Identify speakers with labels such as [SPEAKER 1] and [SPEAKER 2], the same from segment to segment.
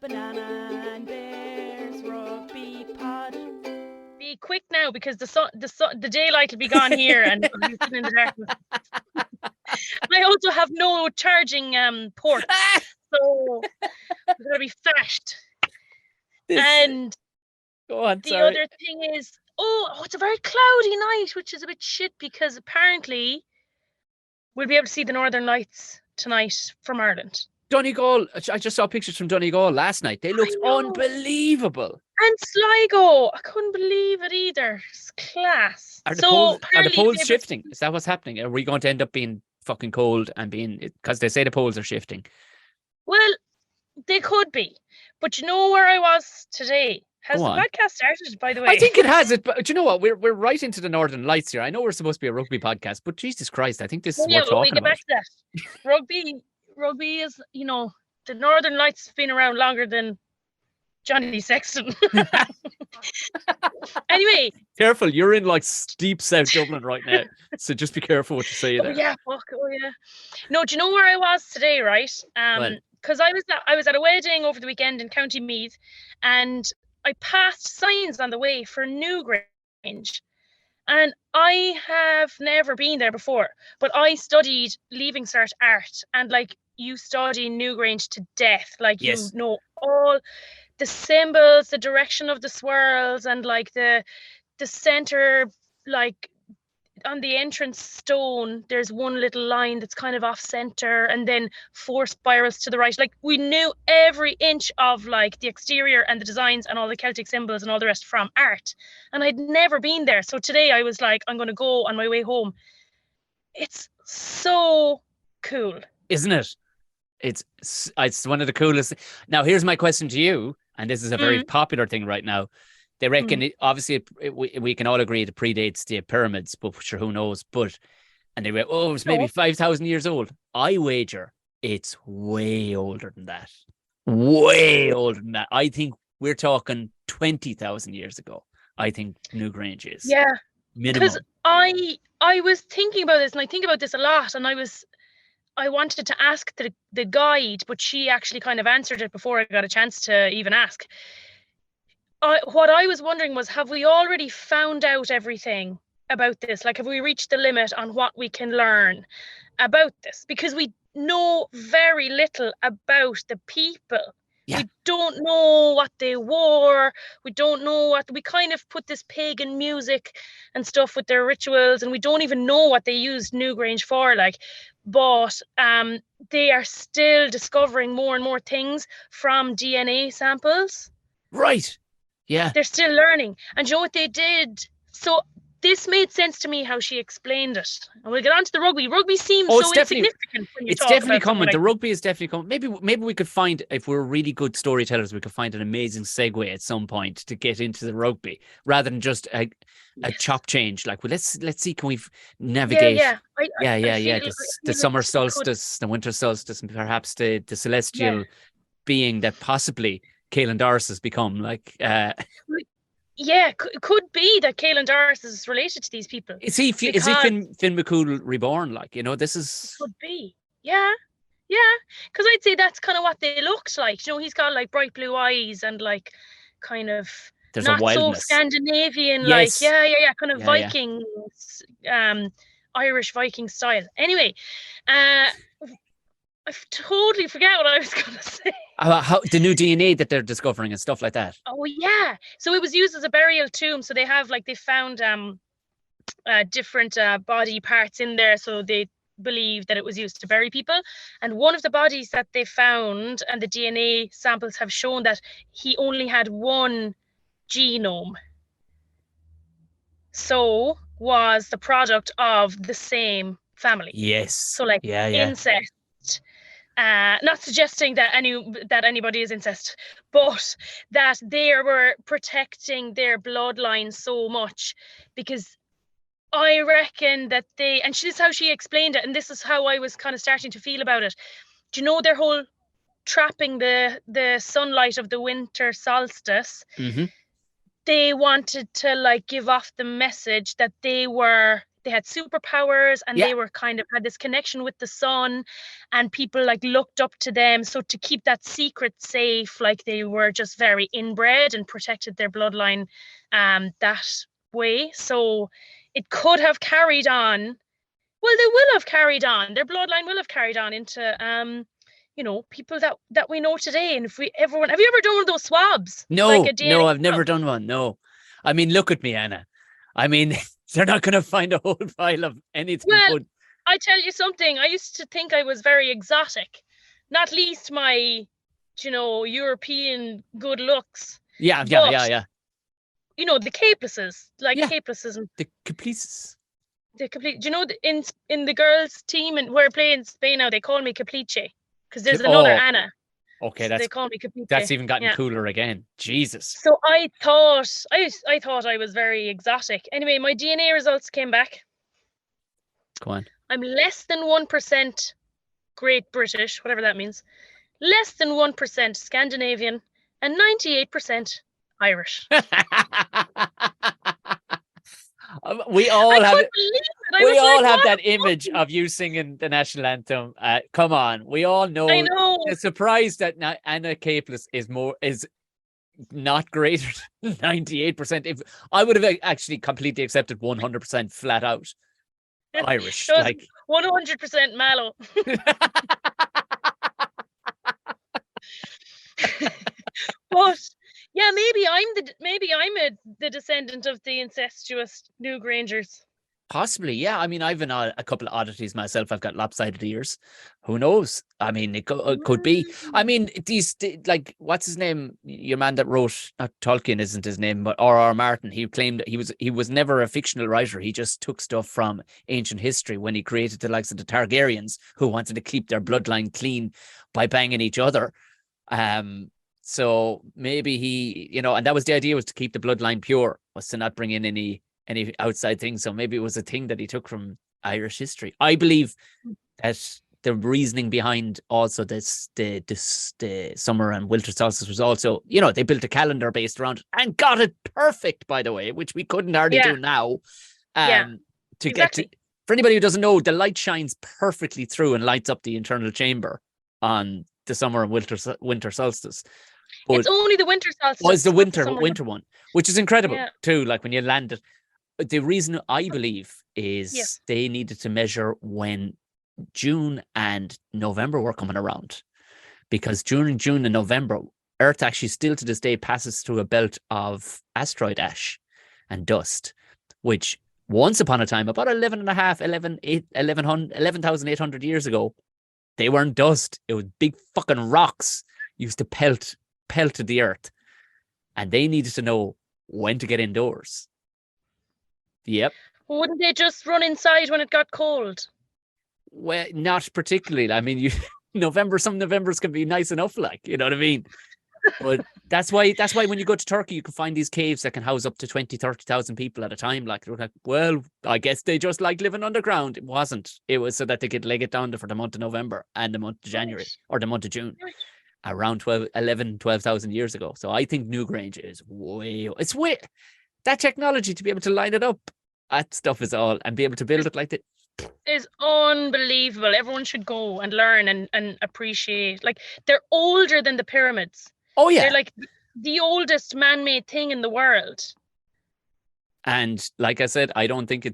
[SPEAKER 1] Banana and Bears Rugby Pod.
[SPEAKER 2] Be quick now because the daylight will be gone here and we'll be sitting in the darkness. I also have no charging port, so we're gonna be fashed. And
[SPEAKER 3] go on.
[SPEAKER 2] The other thing is, it's a very cloudy night, which is a bit shit because apparently we'll be able to see the Northern Lights tonight from Ireland.
[SPEAKER 3] Donegal, I just saw pictures from Donegal last night. They looked unbelievable.
[SPEAKER 2] And Sligo, I couldn't believe it either. It's class.
[SPEAKER 3] Are the poles shifting? Is that what's happening? Are we going to end up being fucking cold and because they say the poles are shifting?
[SPEAKER 2] Well, they could be. But you know where I was today? Has the podcast started, by the way?
[SPEAKER 3] I think it has. But you know what? We're right into the Northern Lights here. I know we're supposed to be a rugby podcast, but Jesus Christ, I think this is worth talking about.
[SPEAKER 2] Back to that. Rugby is, the Northern Lights have been around longer than Johnny Sexton. Anyway.
[SPEAKER 3] Careful, you're in like deep South Dublin right now. So just be careful what you say there.
[SPEAKER 2] Yeah, fuck. Oh, yeah. No, do you know where I was today, right? Because I was at a wedding over the weekend in County Meath, and I passed signs on the way for Newgrange. And I have never been there before, but I studied Leaving Cert art, and you study Newgrange to death.
[SPEAKER 3] Yes.
[SPEAKER 2] You know all the symbols, the direction of the swirls, and the center, on the entrance stone, there's one little line that's kind of off center, and then 4 spirals to the right. We knew every inch of the exterior and the designs and all the Celtic symbols and all the rest from art. And I'd never been there. So today I was like, I'm going to go on my way home. It's so cool.
[SPEAKER 3] Isn't it? It's one of the coolest. Now, here's my question to you. And this is a very popular thing right now. They reckon, obviously, we can all agree it predates the pyramids, but sure, who knows? And they went, it's maybe 5,000 years old. I wager it's way older than that. Way older than that. I think we're talking 20,000 years ago. I think Newgrange is.
[SPEAKER 2] Yeah.
[SPEAKER 3] Minimum.
[SPEAKER 2] Because I was thinking about this, and I think about this a lot, and I wanted to ask the guide, but she actually kind of answered it before I got a chance to even ask. What I was wondering was, have we already found out everything about this? Have we reached the limit on what we can learn about this? Because we know very little about the people. Yeah. We don't know what they wore. We don't know we kind of put this pagan music and stuff with their rituals, and we don't even know what they used Newgrange for. But they are still discovering more and more things from DNA samples.
[SPEAKER 3] Right. Yeah.
[SPEAKER 2] They're still learning. And you know what they did? So this made sense to me how she explained it. And we'll get on to the rugby. Rugby seems so insignificant when you
[SPEAKER 3] talk definitely about coming. The rugby is definitely coming. Maybe we could find, if we're really good storytellers, we could find an amazing segue at some point to get into the rugby rather than just a chop change. Let's see, can we navigate? The summer solstice, the winter solstice, and perhaps the celestial being that possibly Caelan Doris has become
[SPEAKER 2] could be that Caelan Doris is related to these people.
[SPEAKER 3] Is he Finn McCool reborn? This is...
[SPEAKER 2] Could be. Yeah. Because I'd say that's kind of what they looked like. He's got bright blue eyes and kind of
[SPEAKER 3] there's
[SPEAKER 2] not
[SPEAKER 3] a wildness.
[SPEAKER 2] So Scandinavian,
[SPEAKER 3] yes.
[SPEAKER 2] kind of Viking, Irish Viking style. Anyway, I totally forget what I was going to say.
[SPEAKER 3] How the new DNA that they're discovering and stuff like that.
[SPEAKER 2] Oh yeah, so it was used as a burial tomb. So they have they found different body parts in there. So they believe that it was used to bury people. And one of the bodies that they found, and the DNA samples have shown that he only had one genome. So was the product of the same family.
[SPEAKER 3] Yes.
[SPEAKER 2] So incest. Not suggesting that anybody is incest, but that they were protecting their bloodline so much, because I reckon that and this is how she explained it, and this is how I was kind of starting to feel about it. Do you know their whole trapping the sunlight of the winter solstice?
[SPEAKER 3] Mm-hmm.
[SPEAKER 2] They wanted to give off the message that they were they had superpowers, and
[SPEAKER 3] Yeah.
[SPEAKER 2] they were kind of had this connection with the sun, and people like looked up to them. So to keep that secret safe, like they were just very inbred and protected their bloodline that way. So it could have carried on. Well, they will have carried on. Their bloodline will have carried on into people that we know today. And have you ever done one of those swabs? Like a DNA
[SPEAKER 3] No, I've never
[SPEAKER 2] swab?
[SPEAKER 3] done one. No. I mean, look at me, Anna. I mean, they're not going to find a whole file of anything.
[SPEAKER 2] Well,
[SPEAKER 3] But
[SPEAKER 2] I tell you something, I used to think I was very exotic, not least my, European good looks.
[SPEAKER 3] yeah.
[SPEAKER 2] The capelesses, like
[SPEAKER 3] Yeah.
[SPEAKER 2] capelesses and
[SPEAKER 3] The caprices.
[SPEAKER 2] the complete. Do you know in the girls' team and we're playing Spain now, they call me Caplice because there's another Anna.
[SPEAKER 3] Okay,
[SPEAKER 2] So they call me Caplice.
[SPEAKER 3] that's even gotten
[SPEAKER 2] Yeah.
[SPEAKER 3] cooler again. Jesus.
[SPEAKER 2] So I thought I was very exotic. Anyway, my DNA results came back.
[SPEAKER 3] Go on.
[SPEAKER 2] I'm less than 1% Great British, whatever that means. Less than 1% Scandinavian, and 98% Irish.
[SPEAKER 3] We all
[SPEAKER 2] I
[SPEAKER 3] have
[SPEAKER 2] couldn't believe it. I
[SPEAKER 3] we
[SPEAKER 2] was
[SPEAKER 3] all
[SPEAKER 2] like,
[SPEAKER 3] have
[SPEAKER 2] what?
[SPEAKER 3] that image of you singing the national anthem. Come on, we all know.
[SPEAKER 2] I know.
[SPEAKER 3] The surprise that Anna Capeless is not greater than 98%. If I would have actually completely accepted 100% flat out Irish,
[SPEAKER 2] It was
[SPEAKER 3] like
[SPEAKER 2] 100% Mallow. But yeah, maybe I'm the descendant of the incestuous Newgrangers.
[SPEAKER 3] possibly, yeah. I mean, I've a couple of oddities myself. I've got lopsided ears. Who knows? I mean, it could be. I mean, like, what's his name? Your man that wrote, not Tolkien isn't his name, but R.R. Martin. He claimed that he was never a fictional writer. He just took stuff from ancient history when he created the likes of the Targaryens, who wanted to keep their bloodline clean by banging each other. So maybe he, and that was the idea, was to keep the bloodline pure, was to not bring in any outside things. So maybe it was a thing that he took from Irish history. I believe that the reasoning behind also the summer and winter solstice was also, they built a calendar based around it and got it perfect, by the way, which we couldn't hardly do now.
[SPEAKER 2] Exactly.
[SPEAKER 3] For anybody who doesn't know, the light shines perfectly through and lights up the internal chamber on the summer and winter solstice. But
[SPEAKER 2] it's only the winter solstice.
[SPEAKER 3] was the
[SPEAKER 2] not
[SPEAKER 3] winter one, which is incredible too. Like when you land it, the reason I believe is they needed to measure when June and November were coming around, because during June and November, Earth actually still to this day passes through a belt of asteroid ash and dust, which once upon a time, about 11,800 years ago, they weren't dust. It was big fucking rocks used to pelt to the Earth, and they needed to know when to get indoors. Yep.
[SPEAKER 2] Wouldn't they just run inside when it got cold?
[SPEAKER 3] Well, not particularly. I mean, some Novembers can be nice enough, like, you know what I mean? But that's why when you go to Turkey, you can find these caves that can house up to 20,000-30,000 people at a time. Like, they're like, well, I guess they just like living underground. It wasn't. It was so that they could leg it down for the month of November and the month of January or the month of June, around 12,000 years ago. So I think Newgrange is it's way that technology to be able to line it up. That stuff is all, and be able to build it like that
[SPEAKER 2] is unbelievable. Everyone should go and learn and appreciate. Like, they're older than the pyramids.
[SPEAKER 3] Oh yeah,
[SPEAKER 2] they're like the oldest man-made thing in the world.
[SPEAKER 3] And like I said, I don't think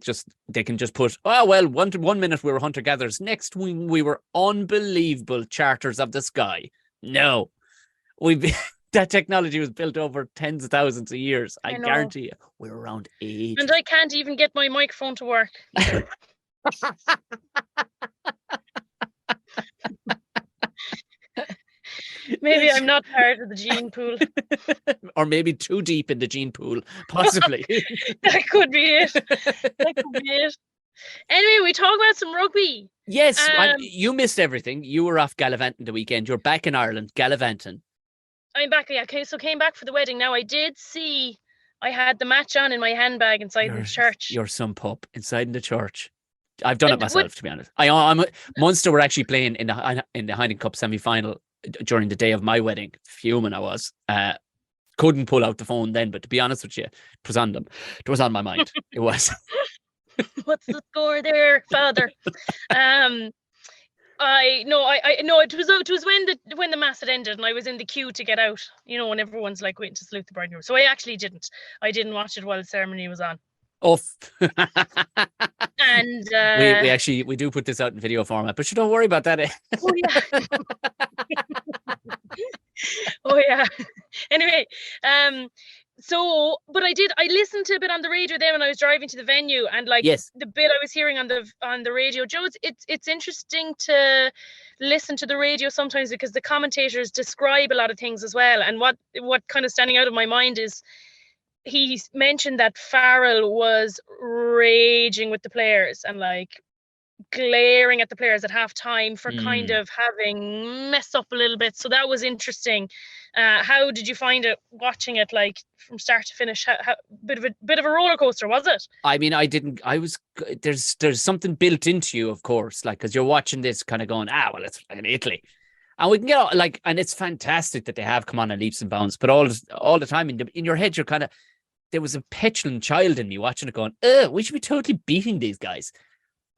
[SPEAKER 3] they can just put, oh well, one minute we were hunter-gatherers, next we were unbelievable charters of the sky. No, that technology was built over tens of thousands of years. I guarantee you, we're around age.
[SPEAKER 2] And I can't even get my microphone to work. Maybe I'm not part of the gene pool.
[SPEAKER 3] Or maybe too deep in the gene pool, possibly.
[SPEAKER 2] That could be it. Anyway, we talk about some rugby.
[SPEAKER 3] Yes, you missed everything. You were off gallivanting the weekend. You're back in Ireland, gallivanting.
[SPEAKER 2] I'm back, yeah. Okay, so came back for the wedding. Now, I did see I had the match on in my handbag inside the church.
[SPEAKER 3] You're some pup inside the church. I've done it myself, to be honest. Munster were actually playing in the Heineken Cup semi-final during the day of my wedding. Fuming I was. Couldn't pull out the phone then, but to be honest with you, it was on them. It was on my mind. It was.
[SPEAKER 2] What's the score there, father? I no, it was when the mass had ended and I was in the queue to get out. When everyone's like waiting to salute the bride. So I actually didn't. I didn't watch it while the ceremony was on.
[SPEAKER 3] Off.
[SPEAKER 2] And
[SPEAKER 3] we do put this out in video format, but you don't worry about that.
[SPEAKER 2] Oh yeah. Oh yeah. Anyway, but I listened to a bit on the radio then when I was driving to the venue, and
[SPEAKER 3] Yes.
[SPEAKER 2] the bit I was hearing on the radio, Joe, it's interesting to listen to the radio sometimes because the commentators describe a lot of things as well. And what kind of standing out of my mind is he mentioned that Farrell was raging with the players and glaring at the players at halftime for kind of having messed up a little bit. So that was interesting. How did you find it watching it from start to finish? How bit of a roller coaster, was it?
[SPEAKER 3] I mean, there's something built into you, of course, because you're watching this kind of going, well, it's in Italy. And we can get and it's fantastic that they have come on in leaps and bounds, but all the time in your head, you're kind of, there was a petulant child in me watching it going, we should be totally beating these guys.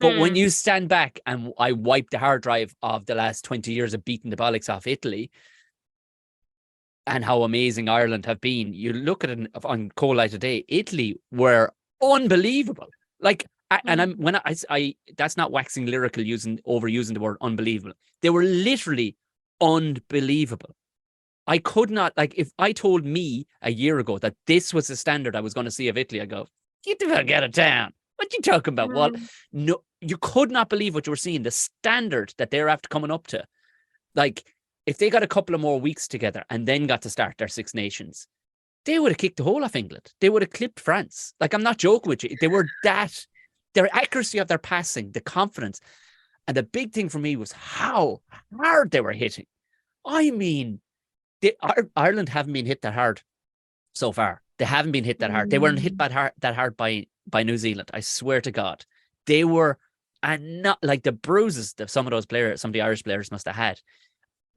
[SPEAKER 3] But when you stand back, and I wiped the hard drive of the last 20 years of beating the bollocks off Italy and how amazing Ireland have been, you look at it on Cold Light today, Italy were unbelievable. And that's not waxing lyrical overusing the word unbelievable. They were literally unbelievable. I could not, if I told me a year ago that this was the standard I was going to see of Italy, I go, get the fuck out of town. What are you talking about? Well, no, you could not believe what you were seeing, the standard that they're after coming up to. If they got a couple of more weeks together and then got to start their Six Nations, they would have kicked the whole off England. They would have clipped France. I'm not joking with you. They were their accuracy of their passing, the confidence. And the big thing for me was how hard they were hitting. I mean, Ireland haven't been hit that hard so far. They haven't been hit that hard. They weren't hit that hard by New Zealand. I swear to God. They were, and not the bruises that some of the Irish players must have had,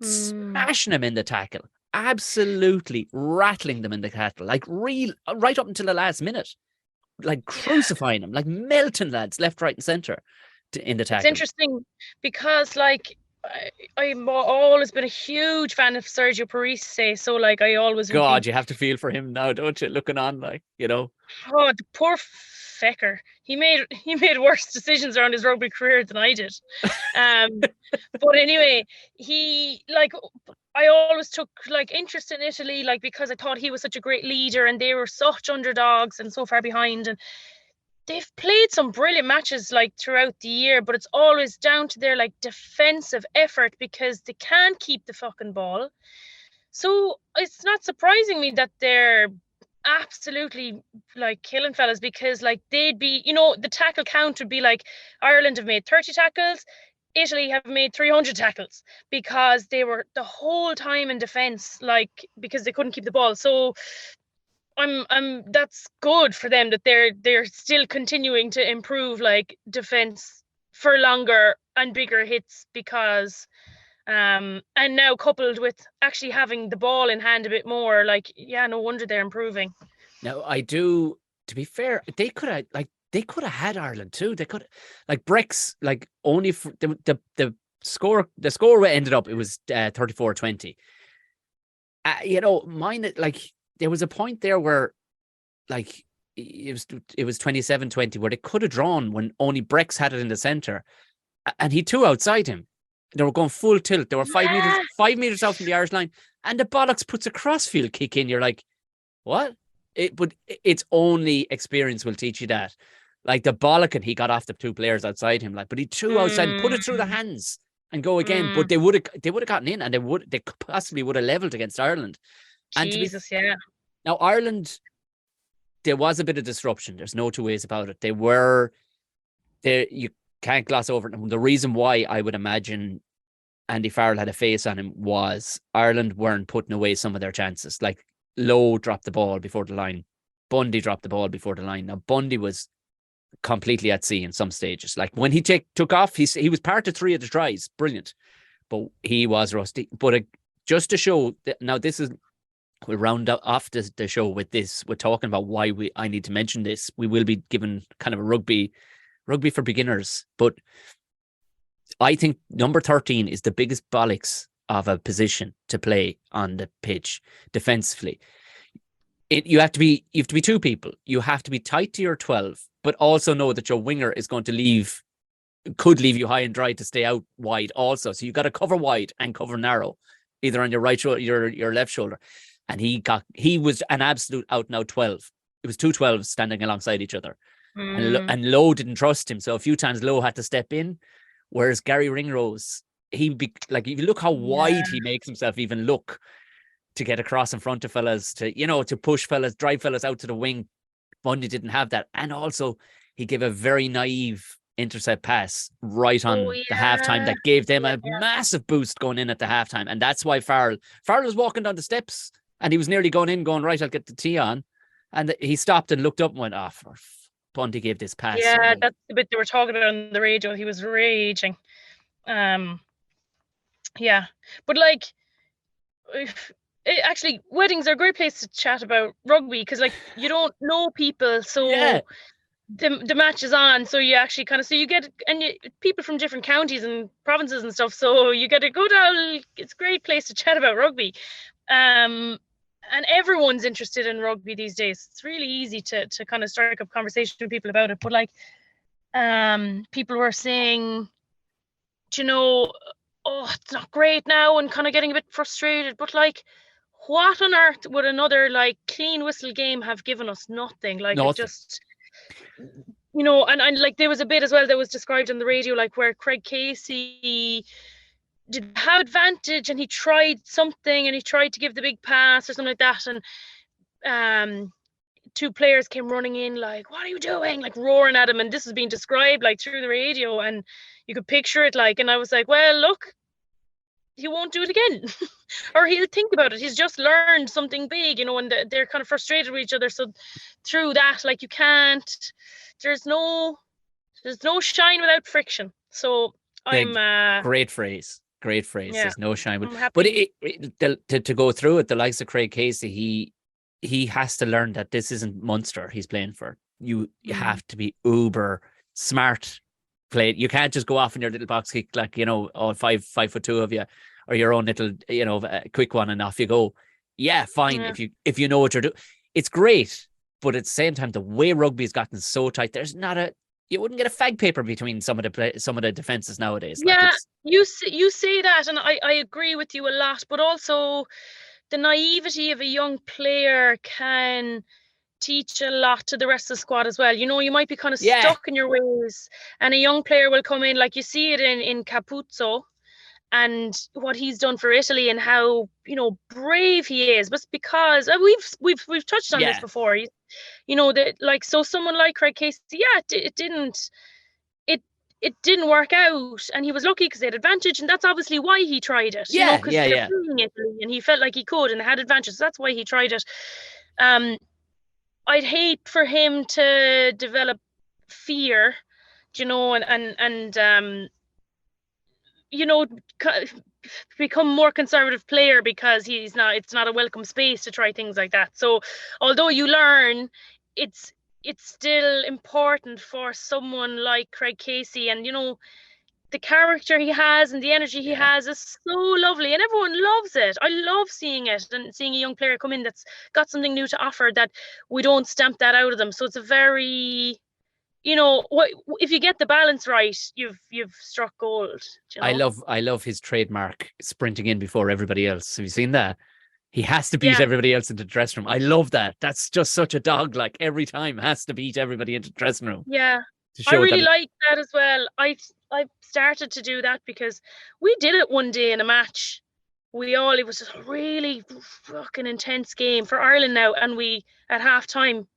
[SPEAKER 3] smashing them in the tackle, absolutely rattling them in the tackle, right up until the last minute, crucifying them, melting lads left, right, and centre in the tackle.
[SPEAKER 2] It's interesting because I've always been a huge fan of Sergio Parise, so I always
[SPEAKER 3] God, you have to feel for him now, don't you? Looking on, Oh,
[SPEAKER 2] the poor fecker. He made worse decisions around his rugby career than I did. But anyway, I always took interest in Italy, because I thought he was such a great leader and they were such underdogs and so far behind, and they've played some brilliant matches throughout the year, but it's always down to their defensive effort because they can't keep the fucking ball. So it's not surprising me that they're absolutely killing fellas, because they'd be, the tackle count would be Ireland have made 30 tackles, Italy have made 300 tackles, because they were the whole time in defense, because they couldn't keep the ball. So I'm that's good for them that they're still continuing to improve defense for longer and bigger hits, because and now coupled with actually having the ball in hand a bit more, no wonder they're improving.
[SPEAKER 3] Now to be fair, they could have had Ireland too. They could Brex, only for the score ended up, it was 34-20. Mine, there was a point there where it was 27-20 where they could have drawn when only Brex had it in the centre and he threw outside him. They were going full tilt. They were 5 meters out from the Irish line, and the bollocks puts a crossfield kick in. You're like, what? But it's only experience will teach you that. The bollock, and he got off the two players outside him. But he threw outside and put it through the hands and go again. But they would have gotten in, and they possibly would have levelled against Ireland.
[SPEAKER 2] Jesus, yeah.
[SPEAKER 3] Now Ireland, there was a bit of disruption. There's no two ways about it. You can't gloss over it. The reason why I would imagine Andy Farrell had a face on him was Ireland weren't putting away some of their chances. Lowe dropped the ball before the line. Bundy dropped the ball before the line. Now Bundy was completely at sea in some stages. When he took off, he was part of 3 of the tries. Brilliant. But he was rusty. But just to show that, now we'll round off the show with this. We're talking about why I need to mention this. We will be given kind of a rugby rugby for beginners. But I think number 13 is the biggest bollocks of a position to play on the pitch defensively. You have to be two people. You have to be tight to your 12, but also know that your winger is going to could leave you high and dry to stay out wide also. So you've got to cover wide and cover narrow, either on your right shoulder, your left shoulder. And he was an absolute out and out 12. It was 2 12s standing alongside each other. And Lowe didn't trust him. So a few times Lowe had to step in. Whereas Gary Ringrose, if you look how wide he makes himself even look to get across in front of fellas, to push fellas, drive fellas out to the wing. Bundy didn't have that. And also he gave a very naive intercept pass right on the halftime that gave them a massive boost going in at the halftime. And that's why Farrell was walking down the steps and he was nearly going, right, I'll get the tee on. And he stopped and looked up and went, Bundy gave this pass.
[SPEAKER 2] Yeah, that's the bit they were talking about on the radio. He was raging. But like, actually, weddings are a great place to chat about rugby because, like, you don't know people, so the match is on. So you actually you get people from different counties and provinces and stuff. So you get to go down. It's a great place to chat about rugby. And everyone's interested in rugby these days. It's really easy to kind of strike up conversation with people about it. But like, people were saying, it's not great now, and kind of getting a bit frustrated. But like, what on earth would another like clean whistle game have given us? Nothing. Like nothing. It just, and like there was a bit as well that was described on the radio, like where Craig Casey did have advantage and he tried something and he tried to give the big pass or something like that, and 2 players came running in like, what are you doing, like roaring at him, and this is being described like through the radio and you could picture it, like, and I was like, well, look, he won't do it again. Or he'll think about it, he's just learned something big, and they're kind of frustrated with each other. So through that, like, you can't, there's no shine without friction. So
[SPEAKER 3] great phrase. Yeah. There's no shine. But to go through it, the likes of Craig Casey, he has to learn that this isn't Munster he's playing for. You have to be uber smart. You can't just go off in your little box kick, like, all 5'2" of you, or your own little, quick one, and off you go. Yeah, fine. Yeah. If you know what you're doing, it's great. But at the same time, the way rugby's gotten so tight, there's you wouldn't get a fag paper between some of the defenses nowadays.
[SPEAKER 2] Yeah, like you say that, and I agree with you a lot. But also, the naivety of a young player can teach a lot to the rest of the squad as well. You might be kind of stuck in your ways, and a young player will come in, like you see it in Capuzzo and what he's done for Italy and how brave he is. But because we've touched on this before, that, like, so someone like Craig Casey, it didn't work out, and he was lucky because they had advantage, and that's obviously why he tried it. Because they're playing Italy and he felt like he could and had advantage, so that's why he tried it. I'd hate for him to develop fear, and become more conservative player because it's not a welcome space to try things like that. So although you learn, it's still important for someone like Craig Casey, and the character he has and the energy he has is so lovely, and everyone loves it. I love seeing it and seeing a young player come in that's got something new to offer, that we don't stamp that out of them. So it's a very, if you get the balance right, you've struck gold.
[SPEAKER 3] I love his trademark sprinting in before everybody else. Have you seen that? He has to beat everybody else into the dressing room. I love that. That's just such a dog. Like, every time has to beat everybody into the dressing room.
[SPEAKER 2] Yeah, I really like that as well. I've started to do that because we did it one day in a match. It was a really fucking intense game for Ireland now, and at half time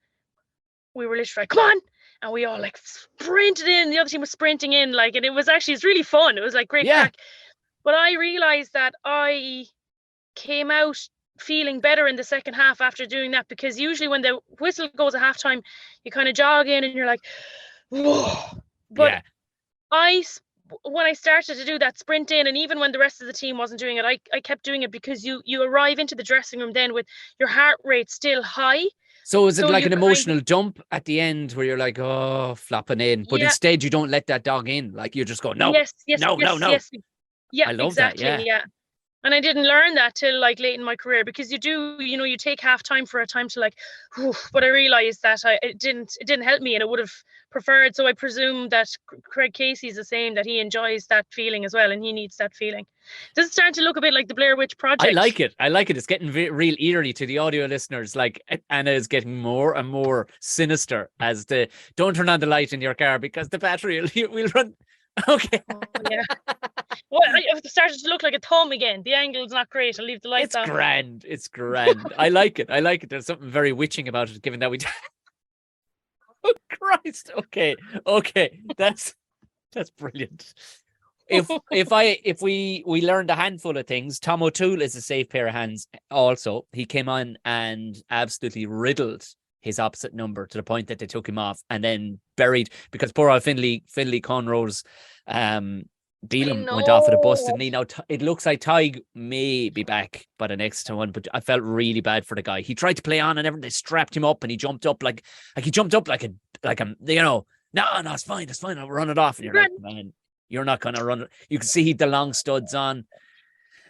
[SPEAKER 2] we were literally like, come on, and we all like sprinted in, the other team was sprinting in, like, and it's really fun. It was like great crack. But I realized that I came out feeling better in the second half after doing that, because usually when the whistle goes at halftime, you kind of jog in and you're like, whoa. But when I started to do that sprint in, and even when the rest of the team wasn't doing it, I kept doing it, because you arrive into the dressing room then with your heart rate still high.
[SPEAKER 3] So is it
[SPEAKER 2] So
[SPEAKER 3] like
[SPEAKER 2] you
[SPEAKER 3] an
[SPEAKER 2] kind
[SPEAKER 3] emotional dump at the end where you're like, oh, flopping in, but
[SPEAKER 2] Yeah.
[SPEAKER 3] instead you don't let that dog in. Like you just go, no,
[SPEAKER 2] Yes,
[SPEAKER 3] no, no, no.
[SPEAKER 2] Yeah,
[SPEAKER 3] I love that.
[SPEAKER 2] exactly.
[SPEAKER 3] Yeah.
[SPEAKER 2] Yeah. And I didn't learn that till like late in my career, because you take half time for a time to like, but I realized that it didn't help me, and it would have preferred. So I presume that Craig Casey's the same, that he enjoys that feeling as well, and he needs that feeling. This is starting to look a bit like the Blair Witch Project.
[SPEAKER 3] I like it. It's getting real eerie to the audio listeners. Like Anna is getting more and more sinister as don't turn on the light in your car because the battery will run. Okay.
[SPEAKER 2] Oh, yeah. Well, I've started to look like a thumb again. The angle's not great. I'll leave the lights off.
[SPEAKER 3] It's grand. I like it. There's something very witching about it, given that we. Oh Christ! Okay. That's brilliant. If we learned a handful of things, Tom O'Toole is a safe pair of hands. Also, he came on and absolutely riddled his opposite number to the point that they took him off and then buried, because poor old Finley Conroe's Beelum went off with a busted knee. Now it looks like Tig may be back by the next one, but I felt really bad for the guy. He tried to play on and everything. They strapped him up and he jumped up like a no, it's fine, I'll run it off. And you're like, man, you're not gonna run it. You can see he had the long studs on.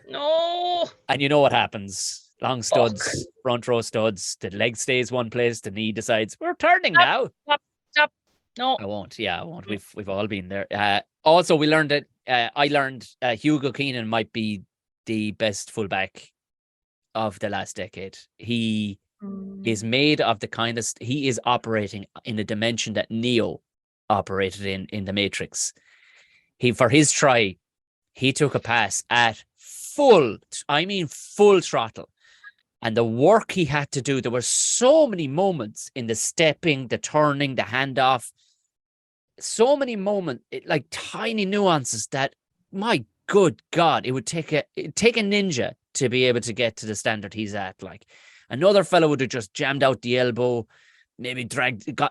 [SPEAKER 2] No.
[SPEAKER 3] And you know what happens. Long studs, front row studs, the leg stays one place, the knee decides we're turning now.
[SPEAKER 2] Stop. No.
[SPEAKER 3] I won't. We've all been there. Also, we learned that I learned Hugo Keenan might be the best fullback of the last decade. He is made of the kind of he is operating in a dimension that Neo operated in the Matrix. For his try, he took a pass at full throttle. And the work he had to do, there were so many moments in the stepping, the turning, the handoff, so many moments, like tiny nuances that, my good God, it would take a ninja to be able to get to the standard he's at. Like another fellow would have just jammed out the elbow, maybe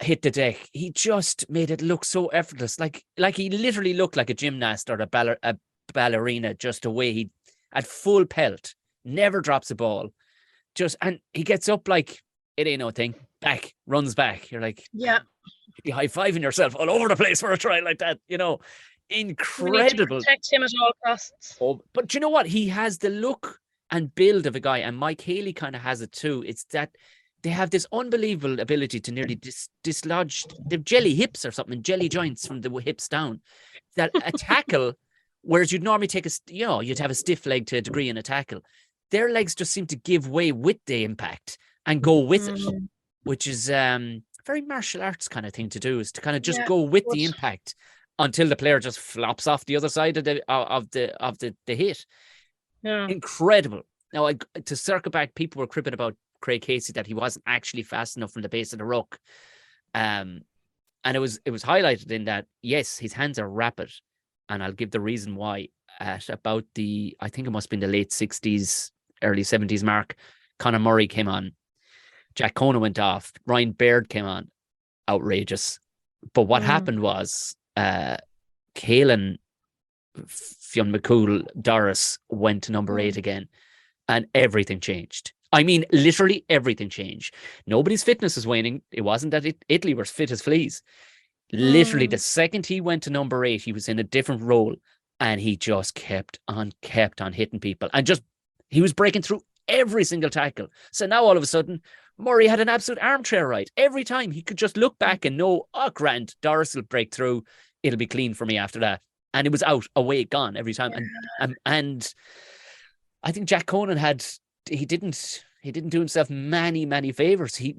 [SPEAKER 3] hit the deck. He just made it look so effortless. Like he literally looked like a gymnast or a ballerina, just the way he, at full pelt, never drops a ball. And he gets up like it ain't no thing. Runs back. You're like,
[SPEAKER 2] yeah,
[SPEAKER 3] you'd be high-fiving yourself all over the place for a try like that. Incredible.
[SPEAKER 2] We need to protect him at all costs.
[SPEAKER 3] Oh, but you know what? He has the look and build of a guy, and Mike Haley kind of has it too. It's that they have this unbelievable ability to nearly dislodge the jelly hips or something, jelly joints from the hips down. That a tackle, whereas you'd normally take you'd have a stiff leg to a degree in a tackle. Their legs just seem to give way with the impact and go with it, which is very martial arts kind of thing to do, is to kind of just go with the impact until the player just flops off the other side of the hit. Yeah. Incredible. Now, to circle back, people were cribbing about Craig Casey that he wasn't actually fast enough from the base of the ruck. And it was highlighted in that, yes, his hands are rapid, and I'll give the reason why. At about I think it must have been the late 60s, early 70s mark, Conor Murray came on. Jack Conant went off. Ryan Baird came on. Outrageous. But what happened was Caelan Doris went to number 8 again, and everything changed. I mean, literally everything changed. Nobody's fitness was waning. It wasn't that Italy was fit as fleas. Literally, the second he went to number 8, he was in a different role. And he just kept on hitting people. And he was breaking through every single tackle. So now all of a sudden, Murray had an absolute armchair ride. Every time he could just look back and know, Grant, Doris will break through. It'll be clean for me after that. And it was out, away, gone every time. And I think Jack Conant he didn't do himself many favors. He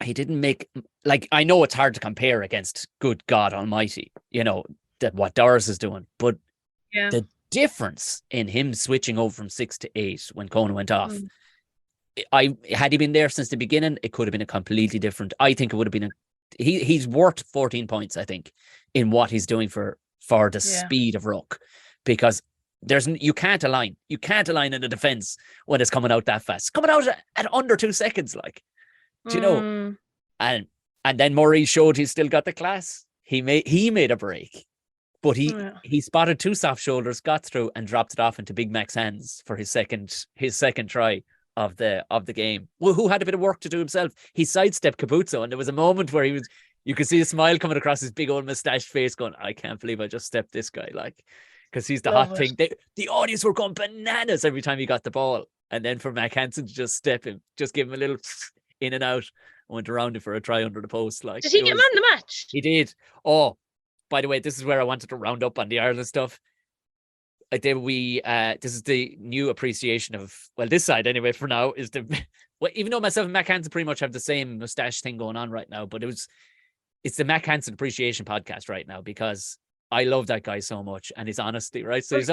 [SPEAKER 3] didn't make, like, I know it's hard to compare against good God Almighty, that what Doris is doing, but the difference in him switching over from 6 to 8 when Conant went off, had he been there since the beginning, it could have been a completely different. I think it would have been he's worth 14 points, I think, in what he's doing for the speed of ruck, because you can't align in the defense when it's coming out that fast. It's coming out at under 2 seconds, like, do you know? And then Murray showed he's still got the class. He made a break. But he spotted 2 soft shoulders, got through, and dropped it off into Big Mac's hands for his second try. of the game. Well, who had a bit of work to do himself? He sidestepped Capuzzo, and there was a moment where you could see a smile coming across his big old moustache face, going, "I can't believe I just stepped this guy," like, because he's the hot thing. The audience were going bananas every time he got the ball, and then for Mack Hansen to just step him, just give him a little in and out, went around it for a try under the post. Like,
[SPEAKER 2] did he get man the match?
[SPEAKER 3] He did. Oh, by the way, this is where I wanted to round up on the Ireland stuff. This is the new appreciation of, well, this side anyway for now is even though myself and Mack Hansen pretty much have the same mustache thing going on right now, but it's the Mack Hansen appreciation podcast right now, because I love that guy so much and his honesty, right? So he's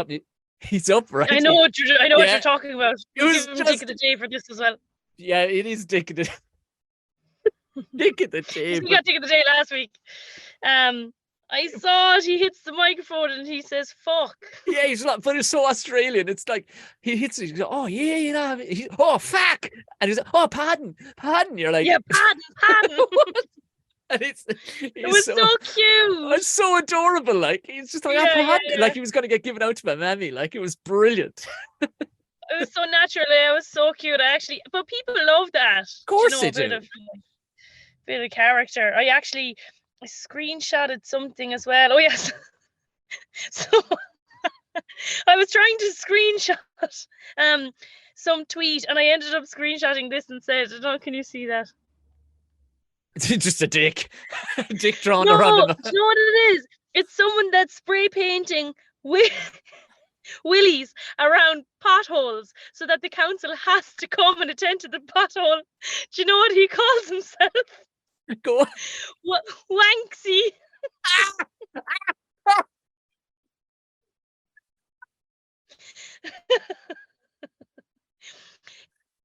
[SPEAKER 3] up, right?
[SPEAKER 2] I know what you're talking about.
[SPEAKER 3] It was
[SPEAKER 2] give him Dick of the Day for this as well.
[SPEAKER 3] Yeah, it is Dick of the Dick of the Day.
[SPEAKER 2] We got Dick of the Day last week. I saw it. He hits the microphone and he says, "Fuck."
[SPEAKER 3] Yeah, but it's so Australian. It's like he hits it. He goes, "Oh yeah, you know." "Oh fuck," and he's like, "Oh pardon." You're like,
[SPEAKER 2] "Yeah, pardon."
[SPEAKER 3] And it
[SPEAKER 2] was so cute.
[SPEAKER 3] It's so adorable. Like, he's just like, pardon. Like he was going to get given out to my mammy. Like, it was brilliant.
[SPEAKER 2] It was so natural. It was so cute. But people love that.
[SPEAKER 3] Of course they do.
[SPEAKER 2] Bit of character. I screenshotted something as well. Oh yes. So I was trying to screenshot some tweet, and I ended up screenshotting this and said, "Oh, can you see that?"
[SPEAKER 3] It's just a dick. Dick drawn around the
[SPEAKER 2] you know what it is? It's someone that's spray painting willies around potholes so that the council has to come and attend to the pothole. Do you know what he calls himself?
[SPEAKER 3] Go on.
[SPEAKER 2] Wanksy.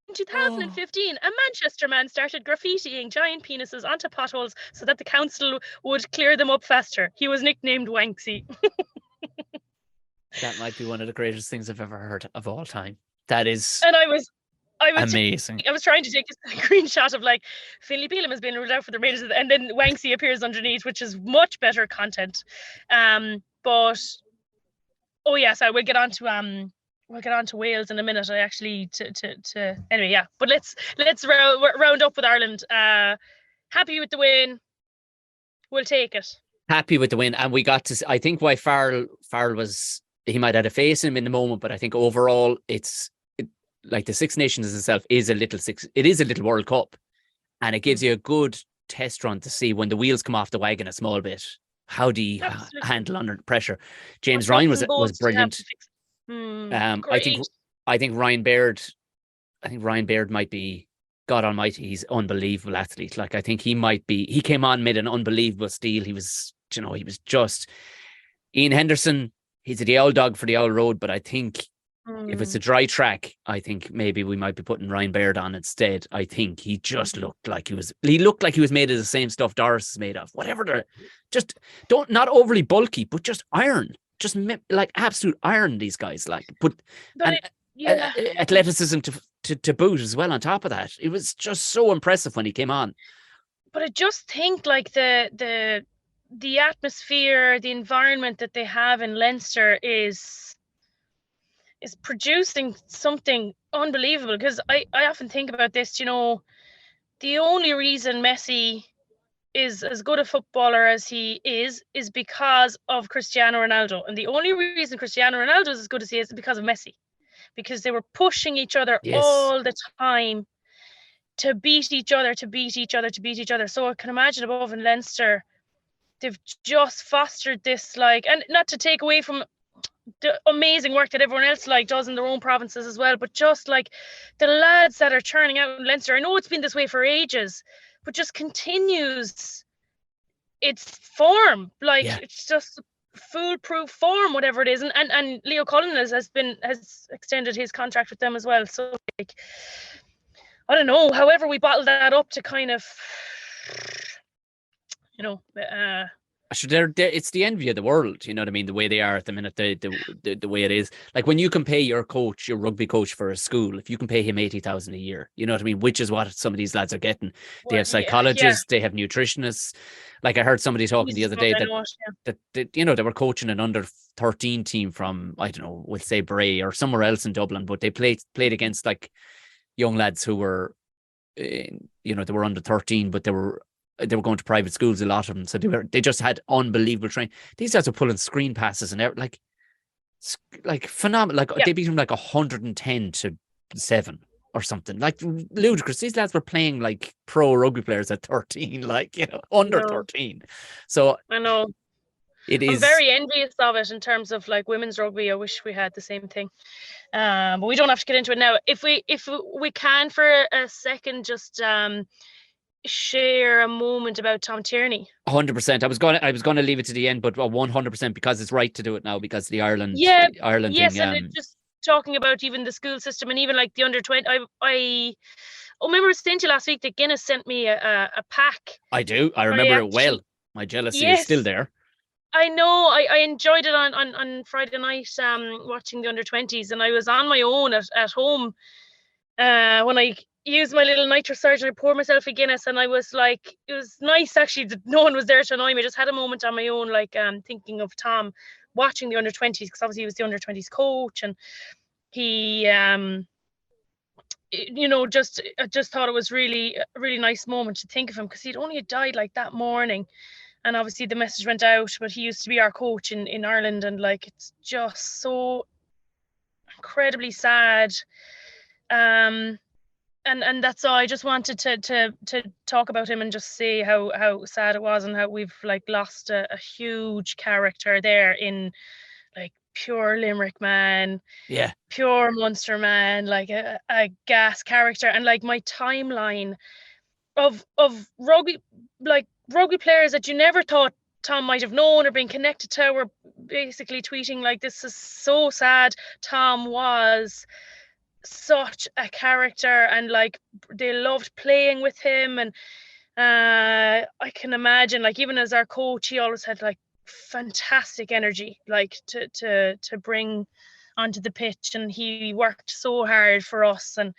[SPEAKER 2] In 2015, a Manchester man started graffitiing giant penises onto potholes so that the council would clear them up faster. He was nicknamed Wanksy.
[SPEAKER 3] That might be one of the greatest things I've ever heard of all time. That is,
[SPEAKER 2] and I was
[SPEAKER 3] amazing.
[SPEAKER 2] I was trying to take a screenshot of like Finlay Bealham has been ruled out for the Raiders, and then Wanksy appears underneath, which is much better content. But oh yes, I will get on to we'll get on to Wales in a minute. I actually anyway, yeah. But let's round up with Ireland. Happy with the win. We'll take it.
[SPEAKER 3] Happy with the win, and we got to. I think why Farrell was, he might have had a face in him in the moment, but I think overall like the Six Nations itself is a little World Cup, and it gives you a good test run to see when the wheels come off the wagon a small bit. How do you handle under pressure? James Ryan was brilliant. I think Ryan Baird might be, God almighty, he's unbelievable athlete. Like, I think he came on, made an unbelievable steal. He was just Ian Henderson. He's the old dog for the old road, but I think if it's a dry track, I think maybe we might be putting Ryan Baird on instead. I think he just looked like he was made of the same stuff Doris is made of. Whatever, not overly bulky, but just iron. Just like absolute iron, these guys athleticism to boot as well on top of that. It was just so impressive when he came on.
[SPEAKER 2] But I just think like the atmosphere, the environment that they have in Leinster is producing something unbelievable, because I often think about this, the only reason Messi is as good a footballer as he is because of Cristiano Ronaldo. And the only reason Cristiano Ronaldo is as good as he is because of Messi. Because they were pushing each other all the time to beat each other. So I can imagine above in Leinster, they've just fostered this, and not to take away from the amazing work that everyone else does in their own provinces as well, but just the lads that are churning out in Leinster. I know it's been this way for ages, but just continues its form. It's just foolproof form, whatever it is. And Leo Cullen has extended his contract with them as well. So I don't know, however we bottle that up to kind of,
[SPEAKER 3] it's the envy of the world, you know what I mean? The way they are at the minute, the way it is. Like, when you can pay your rugby coach for a school, if you can pay him 80,000 a year, you know what I mean? Which is what some of these lads are getting. They have psychologists, they have nutritionists. Like, I heard somebody talking the other day that they were coaching an under 13 team from, I don't know, we'll say Bray or somewhere else in Dublin, but they played against young lads who were, they were under 13, but they were going to private schools, a lot of them. So they just had unbelievable training. These guys were pulling screen passes and like phenomenal. Like they beat them like 110-7 or something. Like ludicrous. These lads were playing like pro rugby players at 13, like, under 13. So
[SPEAKER 2] I know. I'm very envious of it in terms of like women's rugby. I wish we had the same thing. But we don't have to get into it now. If we can for a second, just share a moment about Tom Tierney.
[SPEAKER 3] 100%. I was going to leave it to the end, but 100% because it's right to do it now because the Ireland
[SPEAKER 2] yes,
[SPEAKER 3] thing.
[SPEAKER 2] And just talking about even the school system and even like the under 20. I remember saying to you last week that Guinness sent me a pack.
[SPEAKER 3] I do. I remember it well. My jealousy is still there.
[SPEAKER 2] I know. I enjoyed it on Friday night, watching the under 20s, and I was on my own at home when I used my little nitro surge and I poured myself a Guinness, and I was like, it was nice actually that no one was there to annoy me. I just had a moment on my own, like thinking of Tom, watching the under 20s, because obviously he was the under 20s coach, and he I just thought it was really a really nice moment to think of him, because he'd only died like that morning. And obviously the message went out, but he used to be our coach in Ireland, and like it's just so incredibly sad. And that's all. I just wanted to talk about him and just say how sad it was, and how we've like lost a huge character there, in like pure Limerick man, pure Munster man, like a gas character. And like my timeline of rugby, like rugby players that you never thought Tom might have known or been connected to, were basically tweeting like, this is so sad. Tom was such a character, and like they loved playing with him. And I can imagine, like, even as our coach, he always had like fantastic energy, like to bring onto the pitch, and he worked so hard for us, and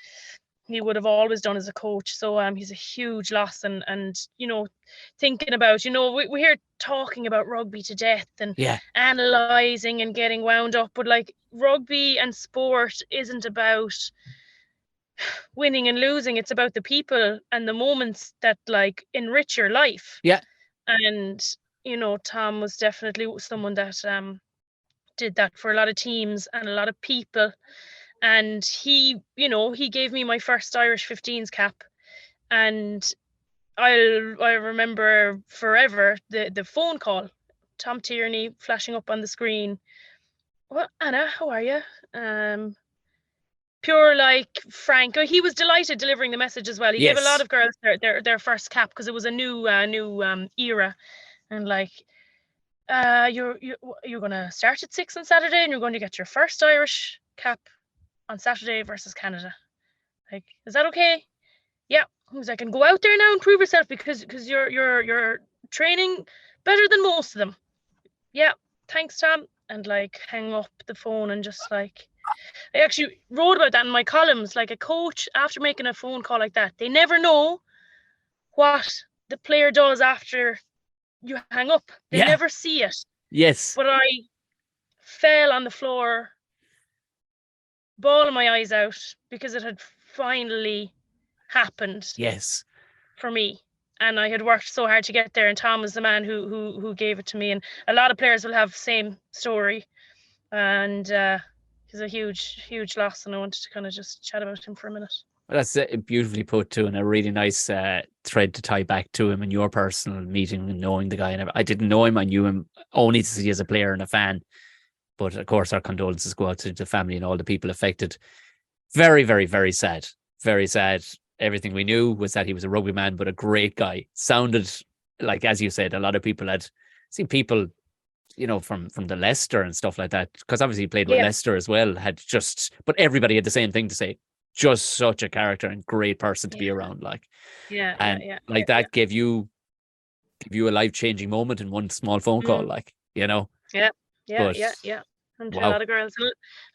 [SPEAKER 2] he would have always done as a coach. So he's a huge loss. And thinking about, we hear talking about rugby to death and analysing and getting wound up, but like rugby and sport isn't about winning and losing. It's about the people and the moments that like enrich your life. And Tom was definitely someone that did that for a lot of teams and a lot of people. And he gave me my first Irish 15s cap, and I remember forever the phone call, Tom Tierney flashing up on the screen. Well, Anna, how are you? Pure like frank. He was delighted delivering the message as well. He gave a lot of girls their first cap, because it was a new era, and like you're gonna start at 6 on Saturday, and you're going to get your first Irish cap on Saturday versus Canada. Like, is that okay? Yeah. He was like, and go out there now and prove yourself, because you're training better than most of them. Yeah, thanks, Tom. And like hang up the phone, and just like, I actually wrote about that in my columns. Like, a coach, after making a phone call like that, they never know what the player does after you hang up. They never see it.
[SPEAKER 3] Yes.
[SPEAKER 2] But I fell on the floor, bawling my eyes out, because it had finally happened. For me, and I had worked so hard to get there, and Tom was the man who gave it to me. And a lot of players will have the same story, and he's a huge loss, and I wanted to kind of just chat about him for a minute.
[SPEAKER 3] Well, that's beautifully put too, and a really nice thread to tie back to him and your personal meeting and knowing the guy. And I didn't know him; I knew him only to see as a player and a fan. But of course, our condolences go out to the family and all the people affected. Very, very, very sad. Very sad. Everything we knew was that he was a rugby man, but a great guy. Sounded like, as you said, a lot of people had seen people, from the Leicester and stuff like that, because obviously he played with Leicester as well, but everybody had the same thing to say. Just such a character and great person to be around. Like, that gave you a life-changing moment in one small phone call, like,
[SPEAKER 2] And to a lot of girls,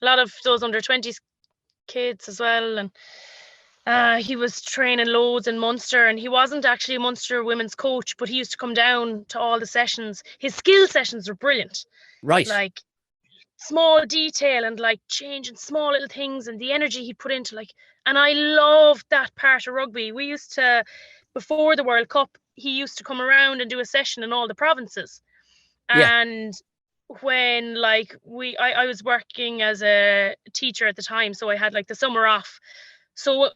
[SPEAKER 2] a lot of those under 20s kids as well. And he was training loads in Munster, and he wasn't actually a Munster women's coach, but he used to come down to all the sessions. His skill sessions were brilliant.
[SPEAKER 3] Right.
[SPEAKER 2] Like, small detail and like changing small little things and the energy he put into like, and I loved that part of rugby. We used to, before the World Cup, he used to come around and do a session in all the provinces.
[SPEAKER 3] Yeah.
[SPEAKER 2] And when like I was working as a teacher at the time, so I had like the summer off. So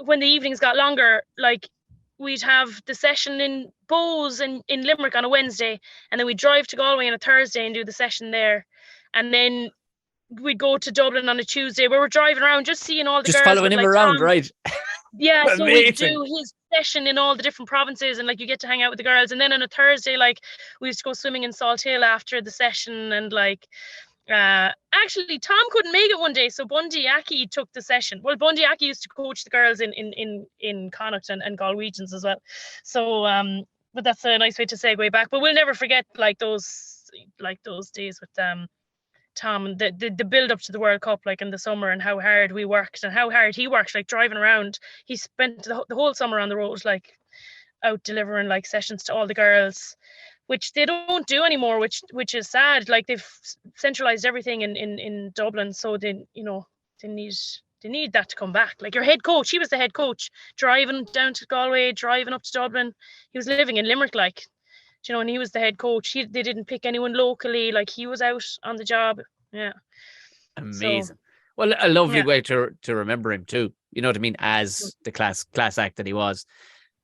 [SPEAKER 2] when the evenings got longer, like we'd have the session in Bowes in Limerick on a Wednesday, and then we'd drive to Galway on a Thursday and do the session there. And then we'd go to Dublin on a Tuesday where we're driving around just seeing all the
[SPEAKER 3] Just
[SPEAKER 2] girls.
[SPEAKER 3] following
[SPEAKER 2] with,
[SPEAKER 3] him
[SPEAKER 2] like,
[SPEAKER 3] around,
[SPEAKER 2] Tom.
[SPEAKER 3] right?
[SPEAKER 2] Yeah, so we
[SPEAKER 3] Amazing.
[SPEAKER 2] do his session in all the different provinces, and like you get to hang out with the girls. And then on a Thursday, like we used to go swimming in Salt Hill after the session, and like actually Tom couldn't make it one day, so Bundy Aki took the session. Well, Bundy Aki used to coach the girls in Connacht and Galwegians as well. So but that's a nice way to segue back. But we'll never forget like those days with Tom, and the build up to the World Cup, like in the summer, and how hard we worked and how hard he worked, like driving around. He spent the whole summer on the road, like out delivering like sessions to all the girls, which they don't do anymore, which is sad. Like they've centralized everything in Dublin, so they need that to come back. Like your head coach, he was the head coach, driving down to Galway, driving up to Dublin. He was living in Limerick, like, you know, and he was the head coach. They didn't pick anyone locally. Like he was out on the job. Yeah.
[SPEAKER 3] Amazing. So, well, a lovely
[SPEAKER 2] yeah.
[SPEAKER 3] way to remember him too. You know what I mean? As the class act that he was.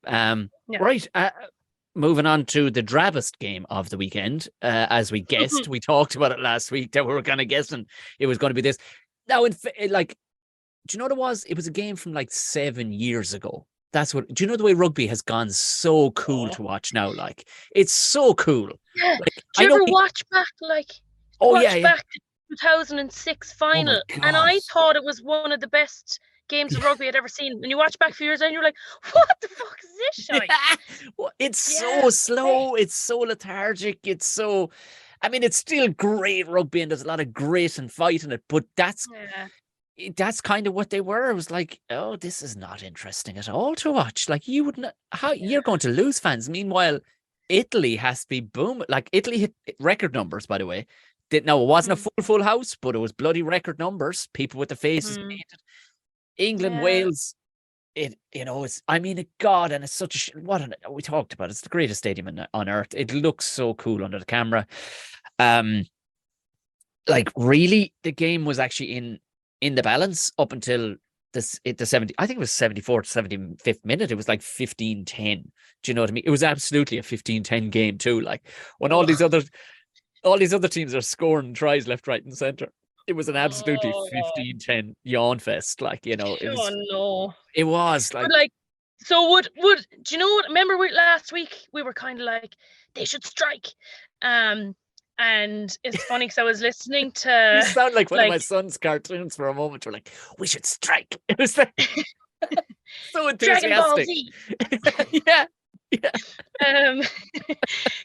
[SPEAKER 3] Yeah. Right. Moving on to the drabbest game of the weekend. As we guessed, we talked about it last week that we were kind of guessing it was going to be this. Now, like, do you know what it was? It was a game from like 7 years ago. That's what. Do you know the way rugby has gone so cool to watch now? Like, it's so cool.
[SPEAKER 2] Yeah.
[SPEAKER 3] Like,
[SPEAKER 2] do you ever watch back like? Back to 2006 final, and I thought it was one of the best games of rugby I'd ever seen. And you watch back a few years and you're like, what the fuck is this shite?
[SPEAKER 3] Well, it's so slow. It's so lethargic. It's so. I mean, it's still great rugby, and there's a lot of grit and fight in it. But that's kind of what they were. It was like, oh, this is not interesting at all to watch. Like you wouldn't. How you're going to lose fans? Meanwhile, Italy has to be boom. Like Italy hit record numbers, by the way. Now it wasn't a full house, but it was bloody record numbers. People with the faces painted. England, Wales. It's. I mean, God, and it's such a we talked about it. It's the greatest stadium on earth. It looks so cool under the camera. Like really, the game was actually in the balance up until the 70. I think it was 74th, 75th minute. It was like 15-10. Do you know what I mean? It was absolutely a 15-10 game too. Like when all these other teams are scoring tries left, right, and center. It was an absolutely 15-10 yawn fest. Like, you know, it was like.
[SPEAKER 2] But like, so would do you know what? Remember last week we were kind of like they should strike, and it's funny because I was listening to.
[SPEAKER 3] You sound like one of my son's cartoons for a moment. We're like, we should strike. It was like so enthusiastic. yeah.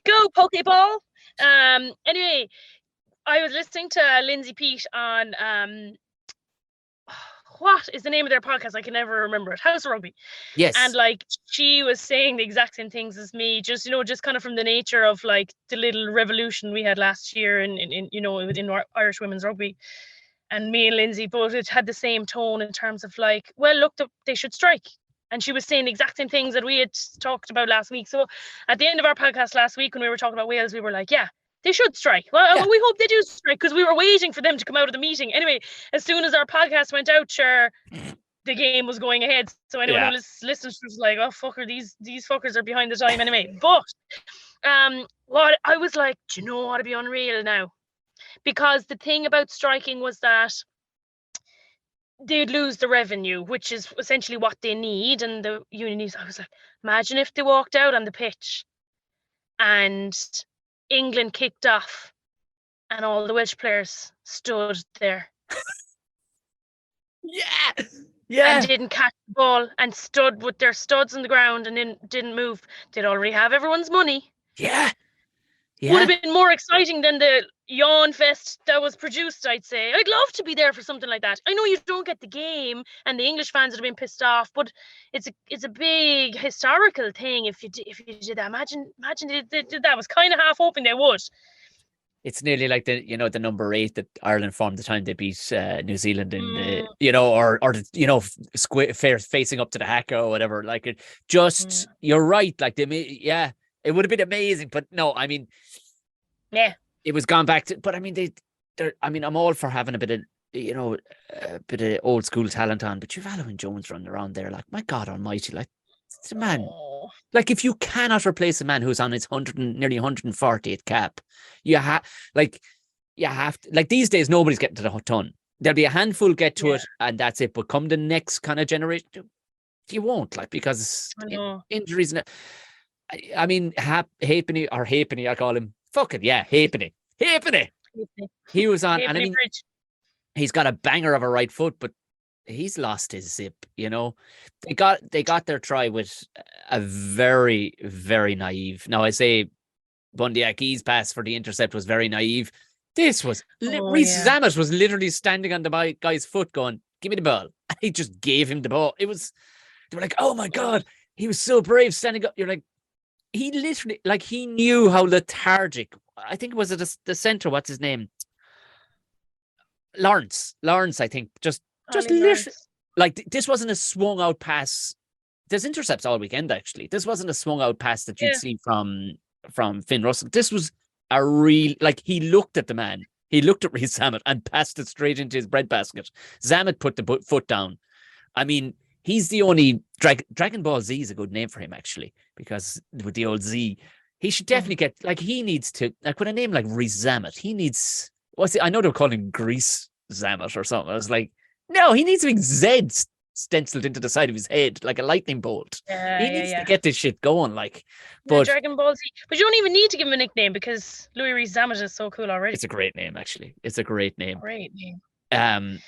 [SPEAKER 2] Go Pokeball. Anyway, I was listening to Lindsay Peat on what is the name of their podcast? I can never remember it. House of Rugby.
[SPEAKER 3] Yes.
[SPEAKER 2] And like she was saying the exact same things as me, just just kind of from the nature of like the little revolution we had last year in Irish women's rugby. And me and Lindsay both had the same tone in terms of like, well, look, they should strike. And she was saying the exact same things that we had talked about last week. So at the end of our podcast last week, when we were talking about Wales, we were like, yeah, they should strike. Well, we hope they do strike because we were waiting for them to come out of the meeting. Anyway, as soon as our podcast went out, sure, the game was going ahead. So anyone who listens was like, oh, fucker, these fuckers are behind the time anyway. But what I was like, do you know what would be unreal now? Because the thing about striking was that they'd lose the revenue, which is essentially what they need. And the union needs, I was like, imagine if they walked out on the pitch and England kicked off and all the Welsh players stood there. And didn't catch the ball and stood with their studs on the ground and didn't move. They'd already have everyone's money. Would have been more exciting than the yawn fest that was produced, I'd say. I'd love to be there for something like that. I know you don't get the game and the English fans would have been pissed off, but it's a big historical thing if you did that. Imagine they did that. I was kind of half hoping they would.
[SPEAKER 3] It's nearly like the number 8 that Ireland formed the time they beat New Zealand in
[SPEAKER 2] Mm.
[SPEAKER 3] facing up to the haka or whatever. Like it just, you're right. Like it would have been amazing, but no, I mean,
[SPEAKER 2] Yeah.
[SPEAKER 3] it was gone back to. But I mean, I'm all for having a bit of old school talent on, but you've Alan Jones running around there, like, my God Almighty, like, it's a man.
[SPEAKER 2] Oh.
[SPEAKER 3] Like, if you cannot replace a man who's on his nearly 140th cap, you have to, like, these days nobody's getting to the ton. There'll be a handful get to it, and that's it. But come the next kind of generation, you won't, like, because injuries. I mean, Halfpenny, I call him. Fuck it, yeah, Halfpenny. He was on, and I mean, he's got a banger of a right foot, but he's lost his zip. They got their try with a very, very naive. Now I say Bundy Aki's pass for the intercept was very naive. This was Rhys Zammit was literally standing on the guy's foot, going, "Give me the ball." And he just gave him the ball. They were like, "Oh my God, he was so brave standing up." You're like, he literally, like, he knew how lethargic. I think it was the center. What's his name? Lawrence, I think, just literally, like, this wasn't a swung out pass. There's intercepts all weekend, actually. This wasn't a swung out pass that you'd see from Finn Russell. This was a real, like, he looked at the man. He looked at Rhys Zammit and passed it straight into his breadbasket. Zammit put the foot down. I mean, he's the only Dragon Ball Z is a good name for him, actually, because with the old Z, he should definitely get, like, he needs to, like, with a name like Rhys Zammit, he needs, I know they're calling him Grease Zammit or something. I was like, no, he needs to be Z stenciled into the side of his head like a lightning bolt. He needs to get this shit going, like. But
[SPEAKER 2] Dragon Ball Z. But you don't even need to give him a nickname, because Louis Rhys Zammit is so cool already.
[SPEAKER 3] It's a great name, actually. It's a great name.
[SPEAKER 2] Great name.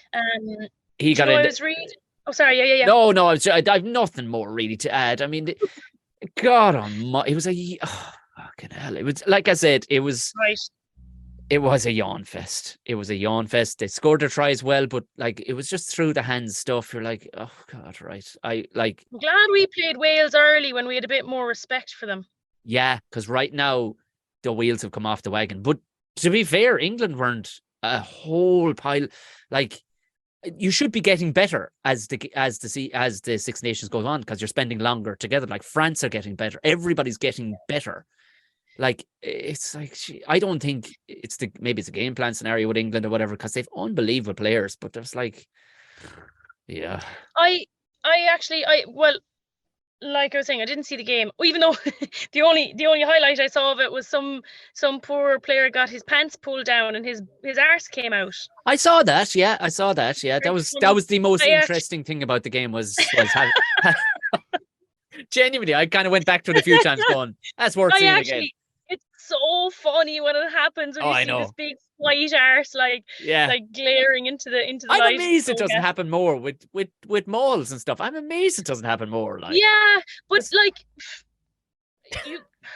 [SPEAKER 3] He got in.
[SPEAKER 2] I was reading. Oh, sorry. Yeah.
[SPEAKER 3] No. I've nothing more really to add. I mean, God Almighty, it was fucking hell. It was, like I said, it was
[SPEAKER 2] right.
[SPEAKER 3] It was a yawn fest. They scored their tries well, but, like, it was just through the hands stuff. You're like, oh God, right. I'm
[SPEAKER 2] glad we played Wales early when we had a bit more respect for them.
[SPEAKER 3] Yeah, because right now the wheels have come off the wagon. But to be fair, England weren't a whole pile. Like, you should be getting better as the Six Nations goes on, because you're spending longer together. Like, France are getting better. Everybody's getting better. Like, it's like, I don't think maybe it's a game plan scenario with England or whatever, because they've unbelievable players, but there's like, yeah.
[SPEAKER 2] Well, like I was saying, I didn't see the game, even though the only highlight I saw of it was some poor player got his pants pulled down and his arse came out.
[SPEAKER 3] I saw that. Yeah. That was the most interesting thing about the game was genuinely, I kind of went back to it a few times going, that's worth seeing again.
[SPEAKER 2] It's so funny when it happens when you see this big white arse like glaring into the light.
[SPEAKER 3] I'm amazed it doesn't happen more with malls and stuff. I'm amazed it doesn't happen more. Like,
[SPEAKER 2] yeah, but like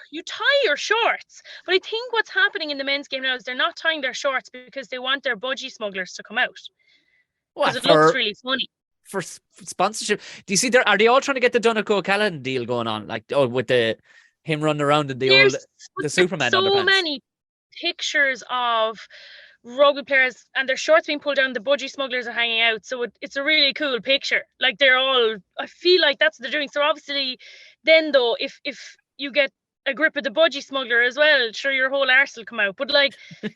[SPEAKER 2] you tie your shorts. But I think what's happening in the men's game now is they're not tying their shorts because they want their budgie smugglers to come out. Because it looks really funny.
[SPEAKER 3] For sponsorship, do you see are they all trying to get the Donegal Caelan deal going on, like, with him running around in the Superman underpants?
[SPEAKER 2] So many pictures of rugby players and their shorts being pulled down, the budgie smugglers are hanging out, so it's a really cool picture. Like, they're all, I feel like that's what they're doing. So obviously then, though, if you get a grip of the budgie smuggler as well, sure, your whole arse will come out. But, like, I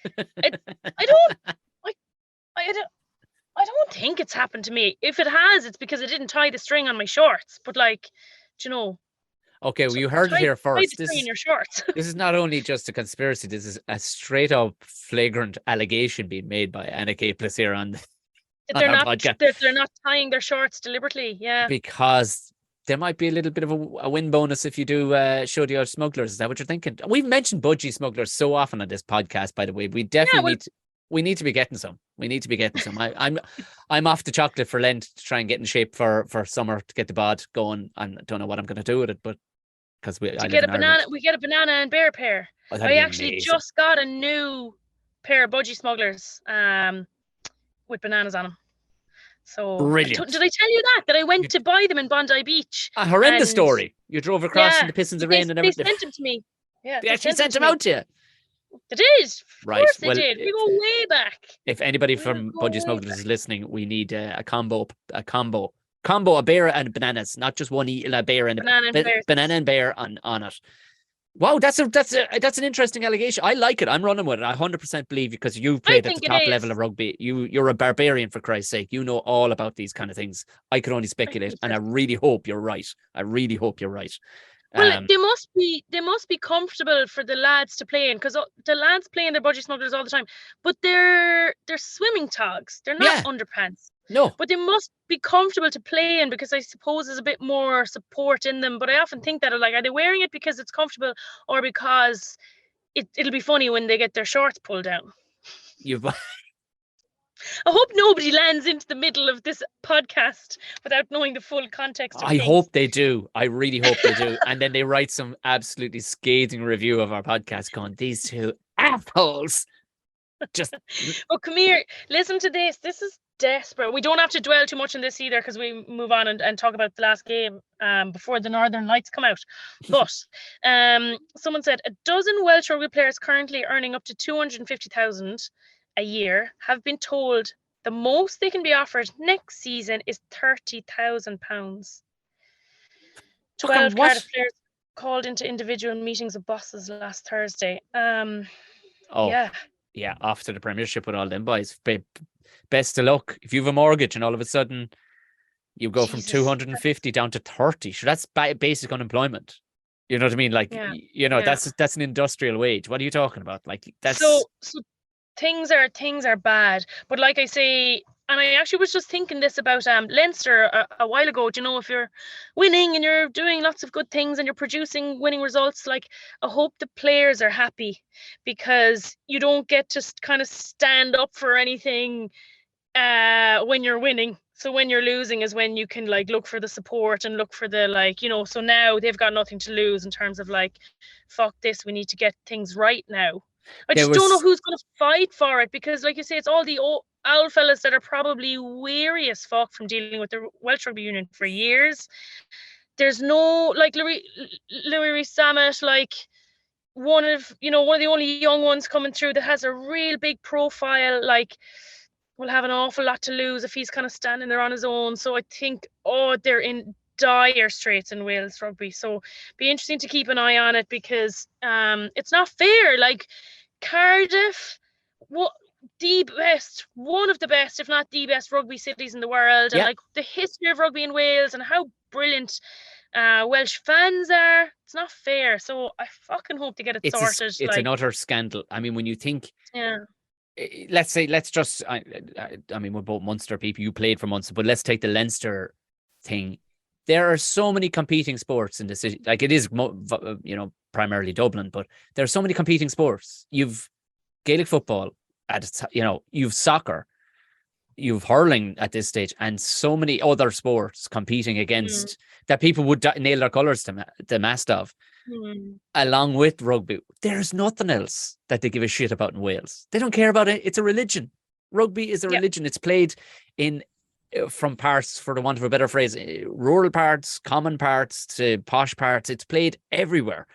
[SPEAKER 2] don't think it's happened to me. If it has, it's because I didn't tie the string on my shorts. But, like, do you know?
[SPEAKER 3] Okay, well, you heard it here first.
[SPEAKER 2] Tie the string in your shorts.
[SPEAKER 3] This is not only just a conspiracy. This is a straight up flagrant allegation being made by Anna Capeless here on our podcast.
[SPEAKER 2] They're not tying their shorts deliberately. Yeah,
[SPEAKER 3] because there might be a little bit of a win bonus if you do show the other smugglers. Is that what you're thinking? We've mentioned budgie smugglers so often on this podcast, by the way. We definitely we need to be getting some. I'm off the chocolate for Lent to try and get in shape for summer to get the bod going. I don't know what I'm going to do with it, but because we get a
[SPEAKER 2] banana and bear pair. I actually just got a new pair of budgie smugglers with bananas on them. So
[SPEAKER 3] brilliant.
[SPEAKER 2] Did I tell you that I went to buy them in Bondi Beach?
[SPEAKER 3] A horrendous story. You drove across in the pissings of rain and everything.
[SPEAKER 2] They sent them to me. Yeah,
[SPEAKER 3] they actually sent them out to you.
[SPEAKER 2] They did. Of
[SPEAKER 3] Right.
[SPEAKER 2] course they
[SPEAKER 3] Well,
[SPEAKER 2] did. We go way back.
[SPEAKER 3] if anybody
[SPEAKER 2] We'll
[SPEAKER 3] from
[SPEAKER 2] go
[SPEAKER 3] Budgie
[SPEAKER 2] way
[SPEAKER 3] Smugglers is
[SPEAKER 2] back.
[SPEAKER 3] listening, we need a combo, a bear and bananas, not just one eating a bear and
[SPEAKER 2] Banana and bears.
[SPEAKER 3] banana and bear on it. Wow, that's an interesting allegation. I like it. I'm running with it. I 100% believe you because you've
[SPEAKER 2] I
[SPEAKER 3] played at the
[SPEAKER 2] think it
[SPEAKER 3] top
[SPEAKER 2] is.
[SPEAKER 3] level of rugby. You're a barbarian, for Christ's sake. You know all about these kind of things. I could only speculate, and I really hope you're right. I really hope you're right.
[SPEAKER 2] Well, they must be comfortable for the lads to play in, because the lads play in their Budgie Smugglers all the time. But they're swimming togs. They're not underpants.
[SPEAKER 3] No.
[SPEAKER 2] But they must be comfortable to play in, because I suppose there's a bit more support in them. But I often think that, like, are they wearing it because it's comfortable, or because it'll be funny when they get their shorts pulled down? I hope nobody lands into the middle of this podcast without knowing the full context of things.
[SPEAKER 3] Hope they do. I really hope they do. And then they write some absolutely scathing review of our podcast going, these two assholes. Just.
[SPEAKER 2] Well, come here. Listen to this. This is desperate. We don't have to dwell too much on this either, because we move on and talk about the last game before the Northern Lights come out. But someone said, a dozen Welsh rugby players currently earning up to 250,000 a year have been told the most they can be offered next season is £30,000. 12 Cardiff players called into individual meetings of bosses last Thursday.
[SPEAKER 3] Yeah, off to the Premiership with all them boys. Best of luck. If you have a mortgage and all of a sudden you go from 250 down to 30, sure, that's basic unemployment. You know what I mean? Like, that's an industrial wage. What are you talking about? Like, that's
[SPEAKER 2] so things are bad. But like I say, and I actually was just thinking this about Leinster a while ago. Do you know, if you're winning and you're doing lots of good things and you're producing winning results, like, I hope the players are happy, because you don't get to kind of stand up for anything when you're winning. So when you're losing is when you can, like, look for the support and look for the, like, you know, so now they've got nothing to lose in terms of, like, fuck this, we need to get things right now. I just don't know who's going to fight for it, because, like you say, it's all the old fellas that are probably weary as fuck from dealing with the Welsh Rugby Union for years. There's no, like, Louis Rees-Zammit, like, one of the only young ones coming through that has a real big profile, like, will have an awful lot to lose if he's kind of standing there on his own. So I think, they're in dire straits in Wales rugby. So be interesting to keep an eye on it, because it's not fair. Like, Cardiff, one of the best, if not the best rugby cities in the world, and like the history of rugby in Wales and how brilliant Welsh fans are. It's not fair. So I fucking hope they get it sorted.
[SPEAKER 3] It's an utter scandal. I mean, when you think, let's just, I mean, we're both Munster people. You played for Munster, but let's take the Leinster thing. There are so many competing sports in the city. Like, it is, primarily Dublin, but there are so many competing sports. You've Gaelic football, you've soccer, you've hurling at this stage, and so many other sports competing against that people would nail their colours to the mast of, along with rugby. There's nothing else that they give a shit about in Wales. They don't care about it. It's a religion. Rugby is a religion. It's played in from parts, for the want of a better phrase, rural parts, common parts to posh parts. It's played everywhere.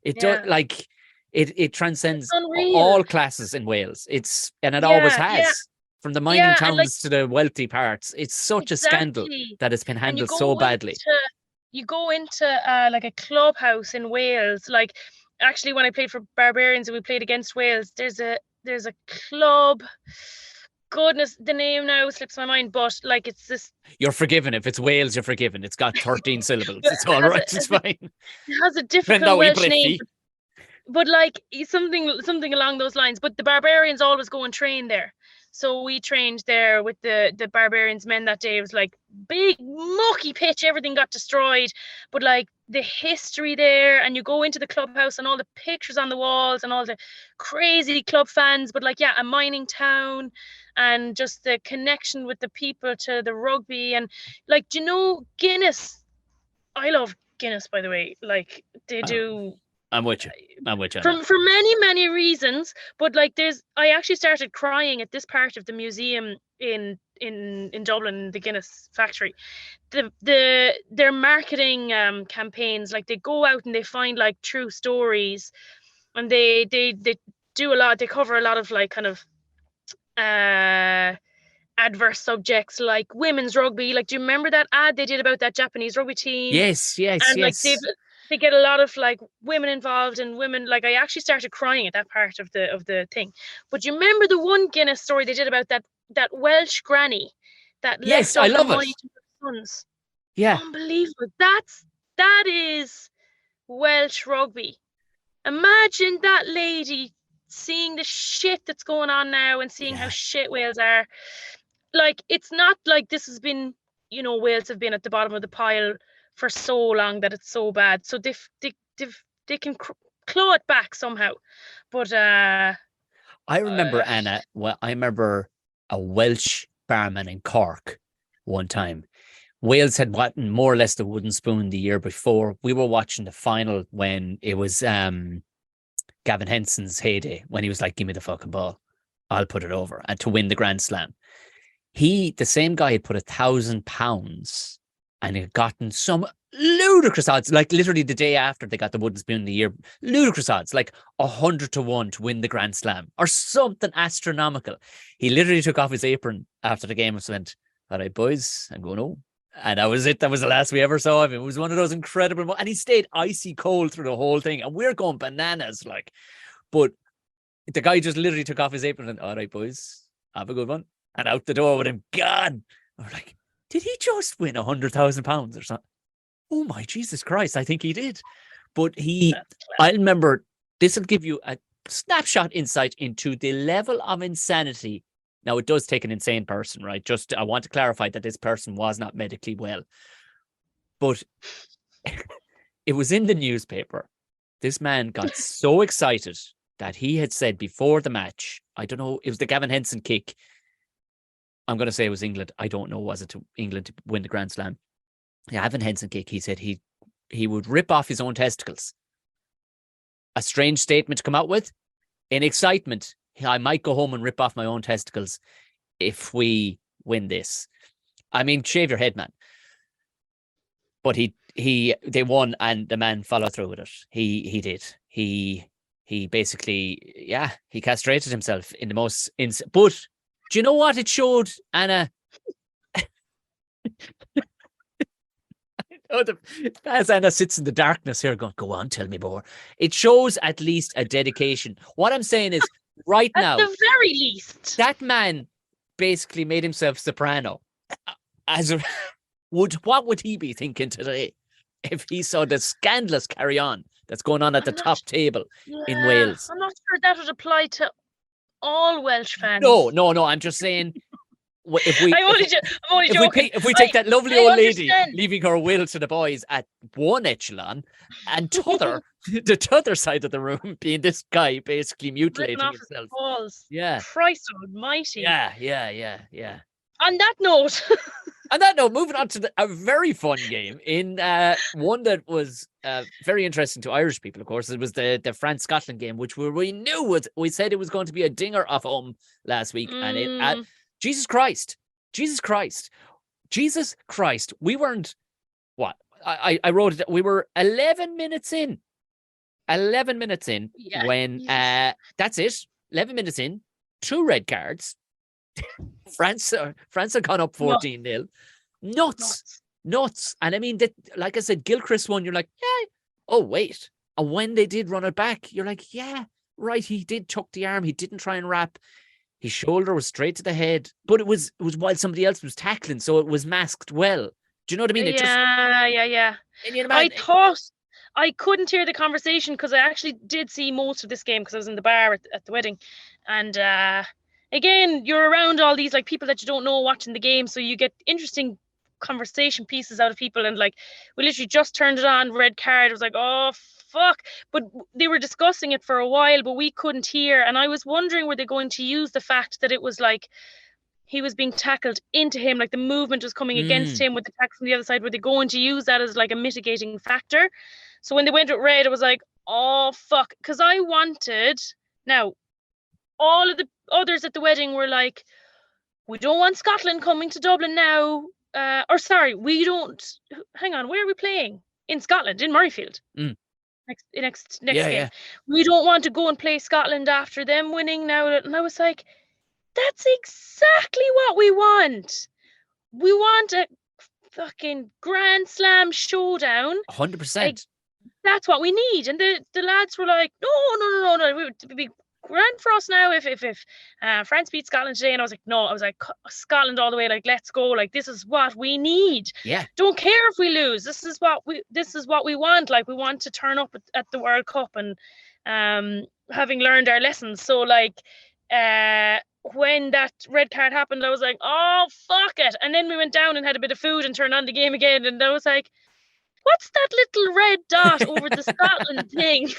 [SPEAKER 3] It does, like, it transcends all classes in Wales. It always has, from the mining towns to the wealthy parts. It's such a scandal that it's been handled so badly.
[SPEAKER 2] You go into like a clubhouse in Wales. Like, actually, when I played for Barbarians and we played against Wales, there's a club. Goodness, the name now slips my mind, but, like, it's this. You're
[SPEAKER 3] forgiven. If it's Wales, you're forgiven. It's got 13 syllables. It's all right. It's fine.
[SPEAKER 2] It has a difficult Welsh name, but, like, something along those lines. But the Barbarians always go and train there. So we trained there with the Barbarians men that day. It was like big mucky pitch. Everything got destroyed, but, like, the history there, and you go into the clubhouse and all the pictures on the walls and all the crazy club fans, but, like, a mining town, and just the connection with the people to the rugby. And, like, do you know Guinness? I love Guinness, by the way. Like, they do.
[SPEAKER 3] I'm with you.
[SPEAKER 2] For many reasons, but, like, I actually started crying at this part of the museum in Dublin, the Guinness factory. Their marketing campaigns, like, they go out and they find, like, true stories, and they do a lot. They cover a lot of like kind of adverse subjects like women's rugby. Like, do you remember that ad they did about that Japanese rugby team?
[SPEAKER 3] Yes,
[SPEAKER 2] And like they get a lot of like women involved, and women, like, I actually started crying at that part of the thing. But you remember the one Guinness story they did about that Welsh granny that
[SPEAKER 3] Yes,
[SPEAKER 2] left
[SPEAKER 3] I
[SPEAKER 2] all her
[SPEAKER 3] love
[SPEAKER 2] money
[SPEAKER 3] it.
[SPEAKER 2] to her sons?
[SPEAKER 3] Yeah.
[SPEAKER 2] Unbelievable. That is Welsh rugby. Imagine that lady seeing the shit that's going on now and seeing how shit Wales are. Like, it's not like this has been, Wales have been at the bottom of the pile for so long that it's so bad. So they can claw it back somehow. But
[SPEAKER 3] I remember, Anna, well, I remember a Welsh barman in Cork one time. Wales had gotten more or less the wooden spoon the year before. We were watching the final when it was Gavin Henson's heyday, when he was like, give me the fucking ball, I'll put it over, and to win the Grand Slam. The same guy had put £1,000 and had gotten some ludicrous odds, like literally the day after they got the wooden spoon of the year, ludicrous odds, like 100-1 to win the Grand Slam or something astronomical. He literally took off his apron after the game and went, all right, boys, I'm going home. And that was it. That was the last we ever saw of him. It was one of those incredible, and he stayed icy cold through the whole thing. And we're going bananas, like. But the guy just literally took off his apron and, all right, boys, have a good one. And out the door with him, gone. We're like, did he just win £100,000 or something? Oh my Jesus Christ, I think he did. But I remember, this will give you a snapshot insight into the level of insanity. Now, it does take an insane person, right? Just, I want to clarify that this person was not medically well. But it was in the newspaper. This man got so excited that he had said before the match, I don't know, it was the Gavin Henson kick. I'm going to say it was England. I don't know, was it to England to win the Grand Slam? The Gavin Henson kick, he said he would rip off his own testicles. A strange statement to come out with. In excitement, I might go home and rip off my own testicles if we win this. I mean, shave your head, man. But they won, and the man followed through with it. He did. He basically, he castrated himself in the most. But do you know what it showed, Anna? As Anna sits in the darkness here going, go on, tell me more. It shows at least a dedication. What I'm saying is, right now,
[SPEAKER 2] at the very least,
[SPEAKER 3] that man basically made himself soprano. What would he be thinking today if he saw the scandalous carry on that's going on at the top table in Wales?
[SPEAKER 2] I'm not sure that would apply to all Welsh fans.
[SPEAKER 3] No. I'm just saying, if
[SPEAKER 2] I'm only joking.
[SPEAKER 3] If we take that lovely old lady leaving her will to the boys at one echelon, and the other side of the room being this guy basically mutilating himself.
[SPEAKER 2] Balls.
[SPEAKER 3] Yeah.
[SPEAKER 2] Christ almighty.
[SPEAKER 3] Yeah.
[SPEAKER 2] On that note,
[SPEAKER 3] moving on to a very fun game in one that was very interesting to Irish people, of course. It was the France-Scotland game, which we said it was going to be a dinger of home last week. And Jesus Christ. We weren't, what? I wrote it, we were 11 minutes in. When, that's it. 11 minutes in, 2 red cards. France had gone up 14-0. Nuts. And I mean, like I said, Gilchrist won. You're like, yeah. Oh, wait. And when they did run it back, you're like, yeah, right. He did tuck the arm. He didn't try and wrap. His shoulder was straight to the head. But it was while somebody else was tackling, so it was masked well. Do you know what I mean?
[SPEAKER 2] Yeah. I thought I couldn't hear the conversation because I actually did see most of this game because I was in the bar at the wedding. And again, you're around all these like people that you don't know watching the game, so you get interesting conversation pieces out of people. And like, we literally just turned it on, red card. I was like, oh fuck. But they were discussing it for a while, but we couldn't hear. And I was wondering, were they going to use the fact that it was like he was being tackled into him, like the movement was coming against him with the tackle from the other side, were they going to use that as like a mitigating factor? So when they went with red, I was like, oh fuck. Because I wanted, now all of the others at the wedding were like, we don't want Scotland coming to Dublin now. We don't, hang on, where are we playing? In Scotland, in Murrayfield. next
[SPEAKER 3] Yeah,
[SPEAKER 2] game.
[SPEAKER 3] yeah.
[SPEAKER 2] We don't want to go and play Scotland after them winning now. And I was like, that's exactly what we want. We want a fucking Grand Slam showdown.
[SPEAKER 3] 100%.
[SPEAKER 2] That's what we need. And the lads were like, no. It would be grand for us now if France beat Scotland today. And I was like, no. I was like, Scotland all the way. Like, let's go. Like, this is what we need.
[SPEAKER 3] Yeah.
[SPEAKER 2] Don't care if we lose. This is what we want. Like, we want to turn up at the World Cup and having learned our lessons. So like when that red card happened, I was like, oh fuck it. And then we went down and had a bit of food and turned on the game again. And I was like, what's that little red dot over the Scotland thing?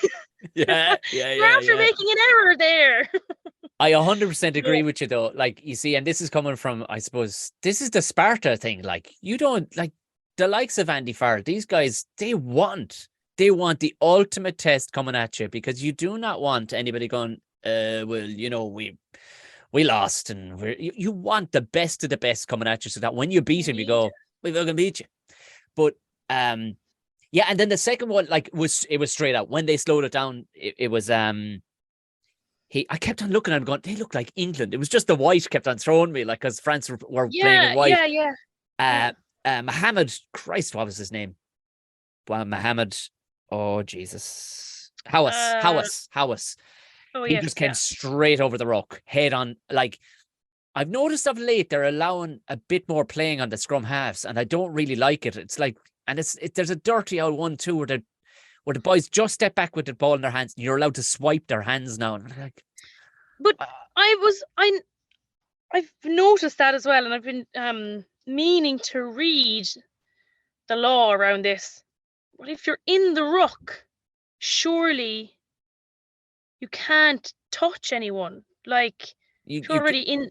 [SPEAKER 3] Yeah.
[SPEAKER 2] You're after making an error there.
[SPEAKER 3] I 100% agree with you though. Like, you see, and this is coming from, I suppose, this is the Sparta thing. Like, you don't, like, the likes of Andy Farrell, these guys, they want the ultimate test coming at you, because you do not want anybody going, well, you know, we lost, and you want the best of the best coming at you, so that when you beat him, you go, we're going to beat you. But yeah, and then the second one, like, it was straight out. When they slowed it down, it was I kept on looking at him going, they look like England. It was just the white kept on throwing me, like, because France were playing in white. Mohammed, Christ, what was his name? Well, Mohammed, oh Jesus, Hawas. He just came straight over the ruck, head on. Like, I've noticed of late they're allowing a bit more playing on the scrum halves, and I don't really like it. It's like, and there's a dirty old one too, where the boys just step back with the ball in their hands, and you're allowed to swipe their hands now. And like,
[SPEAKER 2] but I've noticed that as well, and I've been meaning to read the law around this. But if you're in the ruck, surely you can't touch anyone. Like, you're already in.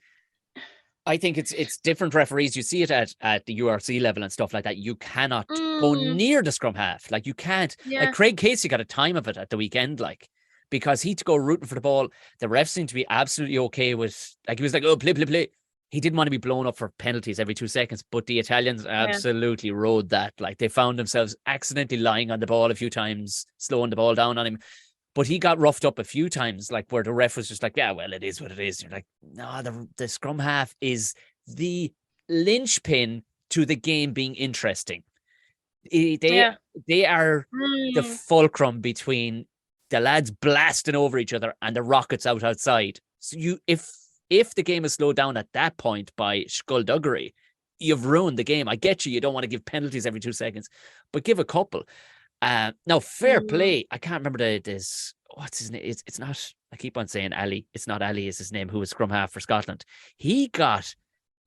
[SPEAKER 3] I think it's different referees. You see it at the URC level and stuff like that. You cannot go near the scrum half. Like, you can't.
[SPEAKER 2] Yeah.
[SPEAKER 3] Like, Craig Casey got a time of it at the weekend, like, because he'd go rooting for the ball. The refs seemed to be absolutely okay with, like, he was like, oh, play. He didn't want to be blown up for penalties every 2 seconds, but the Italians absolutely rode that. Like, they found themselves accidentally lying on the ball a few times, slowing the ball down on him. But he got roughed up a few times, like, where the ref was just like, yeah, well, it is what it is. And you're like, no, the scrum half is the linchpin to the game being interesting. They are the fulcrum between the lads blasting over each other and the rockets outside. So if the game is slowed down at that point by skullduggery, you've ruined the game. I get you don't want to give penalties every 2 seconds, but give a couple. Now, fair play. I can't remember this. What's his name? It's not. I keep on saying Ali. It's not Ali. Is his name? Who was scrum half for Scotland? He got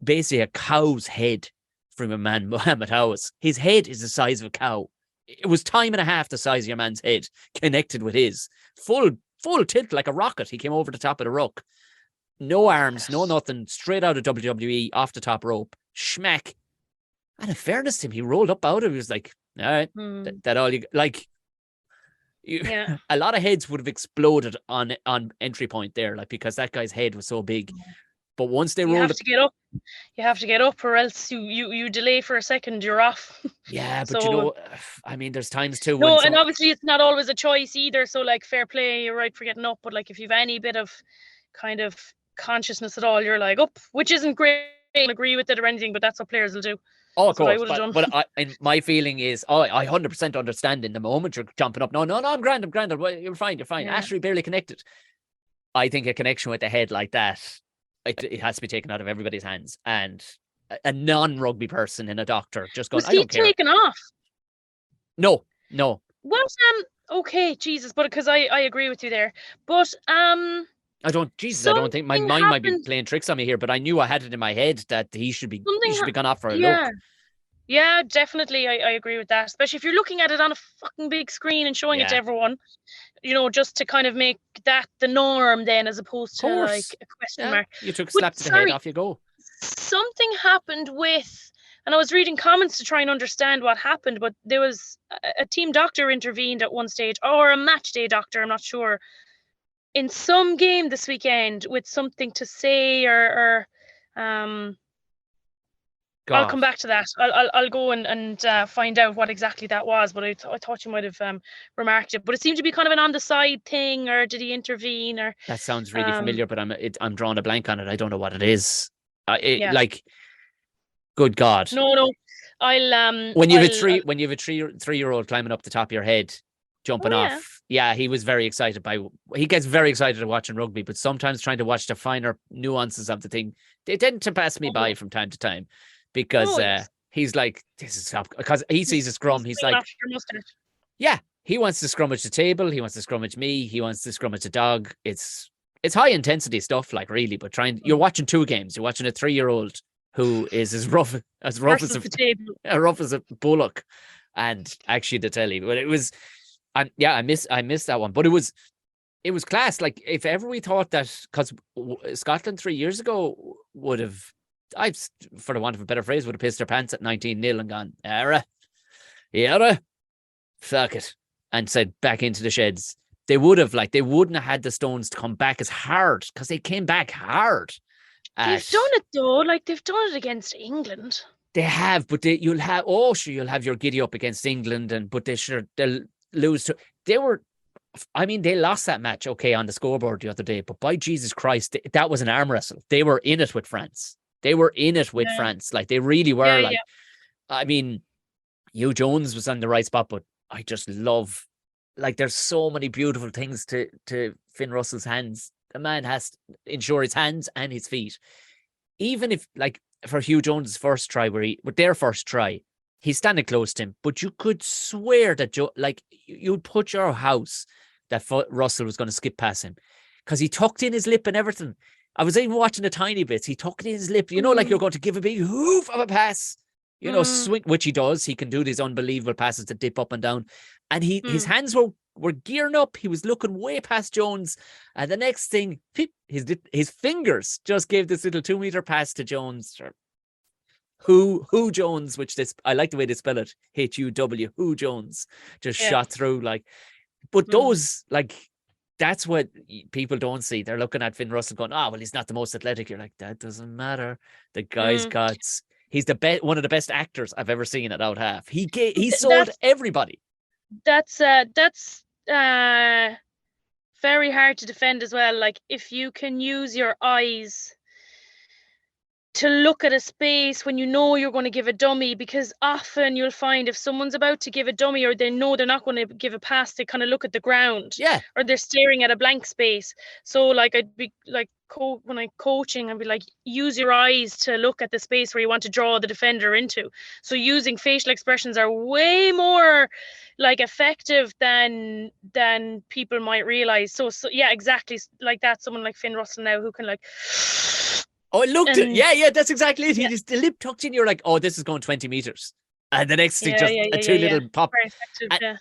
[SPEAKER 3] basically a cow's head from a man, Mohammed Hawas. His head is the size of a cow. It was time and a half the size of your man's head connected with his full tilt like a rocket. He came over the top of the ruck. No arms, no nothing. Straight out of WWE, off the top rope. Schmack. And in fairness to him, he rolled up out of it. He was like, all right, that all you like. A lot of heads would have exploded on entry point there, like, because that guy's head was so big. But once they rolled,
[SPEAKER 2] you have to get up, or else you delay for a second, you're off.
[SPEAKER 3] Yeah, but so, I mean, there's times too.
[SPEAKER 2] No, and obviously it's not always a choice either. So, like, fair play, you're right for getting up, but like, if you've any bit of kind of consciousness at all, you're like up, which isn't great. I don't agree with it or anything, but that's what players will do.
[SPEAKER 3] Oh, of course. But and my feeling is, I 100% understand in the moment you're jumping up. No, I'm grand. Well, you're fine. Yeah. Ashley barely connected. I think a connection with the head like that, it has to be taken out of everybody's hands. And a non-rugby person and a doctor just going, I don't care.
[SPEAKER 2] Was he taken off?
[SPEAKER 3] No.
[SPEAKER 2] What? Okay, Jesus, but because I agree with you there. But
[SPEAKER 3] I don't think my mind might be playing tricks on me here, but I knew I had it in my head that he should be gone off for a look.
[SPEAKER 2] Yeah, definitely. I agree with that. Especially if you're looking at it on a fucking big screen and showing it to everyone, just to kind of make that the norm then, as opposed to like a question mark.
[SPEAKER 3] You took a slap to the head, off you go.
[SPEAKER 2] Something happened and I was reading comments to try and understand what happened, but there was a team doctor intervened at one stage, or a match day doctor, I'm not sure, in some game this weekend with something to say or I'll
[SPEAKER 3] God.
[SPEAKER 2] come back to that. I'll go and find out what exactly that was. But I thought you might have remarked it. But it seemed to be kind of an on the side thing, or did he intervene? Or
[SPEAKER 3] That sounds really familiar, but I'm drawing a blank on it. I don't know what it is.
[SPEAKER 2] Yeah.
[SPEAKER 3] Like, good God.
[SPEAKER 2] No.
[SPEAKER 3] When you have
[SPEAKER 2] I'll,
[SPEAKER 3] a 3-year-old climbing up the top of your head, jumping
[SPEAKER 2] oh, yeah.
[SPEAKER 3] off. Yeah, he was very excited he gets very excited watching rugby, but sometimes trying to watch the finer nuances of the thing, they tend to pass me by from time to time because
[SPEAKER 2] yes.
[SPEAKER 3] he's like, this is because he sees a scrum. He's like, yeah, he wants to scrummage the table. He wants to scrummage me. He wants to scrummage the dog. It's high intensity stuff, like really, but you're watching two games. You're watching a 3-year-old who is as rough as rough as a bullock, and actually to tell you, but it was, I missed that one, but it was class. Like, if ever we thought that, because Scotland 3 years ago would have, for the want of a better phrase, would have pissed their pants at 19-0 and gone, yeah, fuck it, and said back into the sheds. They wouldn't have had the stones to come back as hard, because they came back hard.
[SPEAKER 2] They've done it though, like they've done it against England. They
[SPEAKER 3] have, but you'll have your giddy up against England, but they'll lose to. They lost that match, okay, on the scoreboard the other day, but by Jesus Christ, that was an arm wrestle. They were in it with France. France. Like, they really were. I mean, Hugh Jones was on the right spot, but I just love, like, there's so many beautiful things to Finn Russell's hands. The man has to ensure his hands and his feet. Even if, like, for Hugh Jones' first try, with their first try, he's standing close to him, but you could swear that you'd put your house that Russell was going to skip past him, because he tucked in his lip and everything. I was even watching the tiny bits. He tucked in his lip, like you're going to give a big hoof of a pass, swing, which he does. He can do these unbelievable passes that dip up and down, and his hands were gearing up. He was looking way past Jones, and the next thing, his fingers just gave this little 2-meter pass to Jones. Who Jones, which I like the way they spell it, Huw, who Jones, just shot through, like. But those, like, that's what people don't see. They're looking at Finn Russell going, well, he's not the most athletic. You're like, that doesn't matter. The guy's he's the best, one of the best actors I've ever seen at out half. He sold everybody.
[SPEAKER 2] That's very hard to defend as well. Like, if you can use your eyes to look at a space when you know you're going to give a dummy, because often you'll find if someone's about to give a dummy, or they know they're not going to give a pass, they kind of look at the ground, or they're staring at a blank space. So, like, I'd be like, when I'm coaching, I'd be like, use your eyes to look at the space where you want to draw the defender into. So using facial expressions are way more, like, effective than people might realize. So yeah, exactly like that. Someone like Finn Russell now, who can, like,
[SPEAKER 3] oh, it looked it. Yeah, that's exactly it. He's the lip tucked in. You're like, oh, this is going 20 meters. And the next thing, a little pop.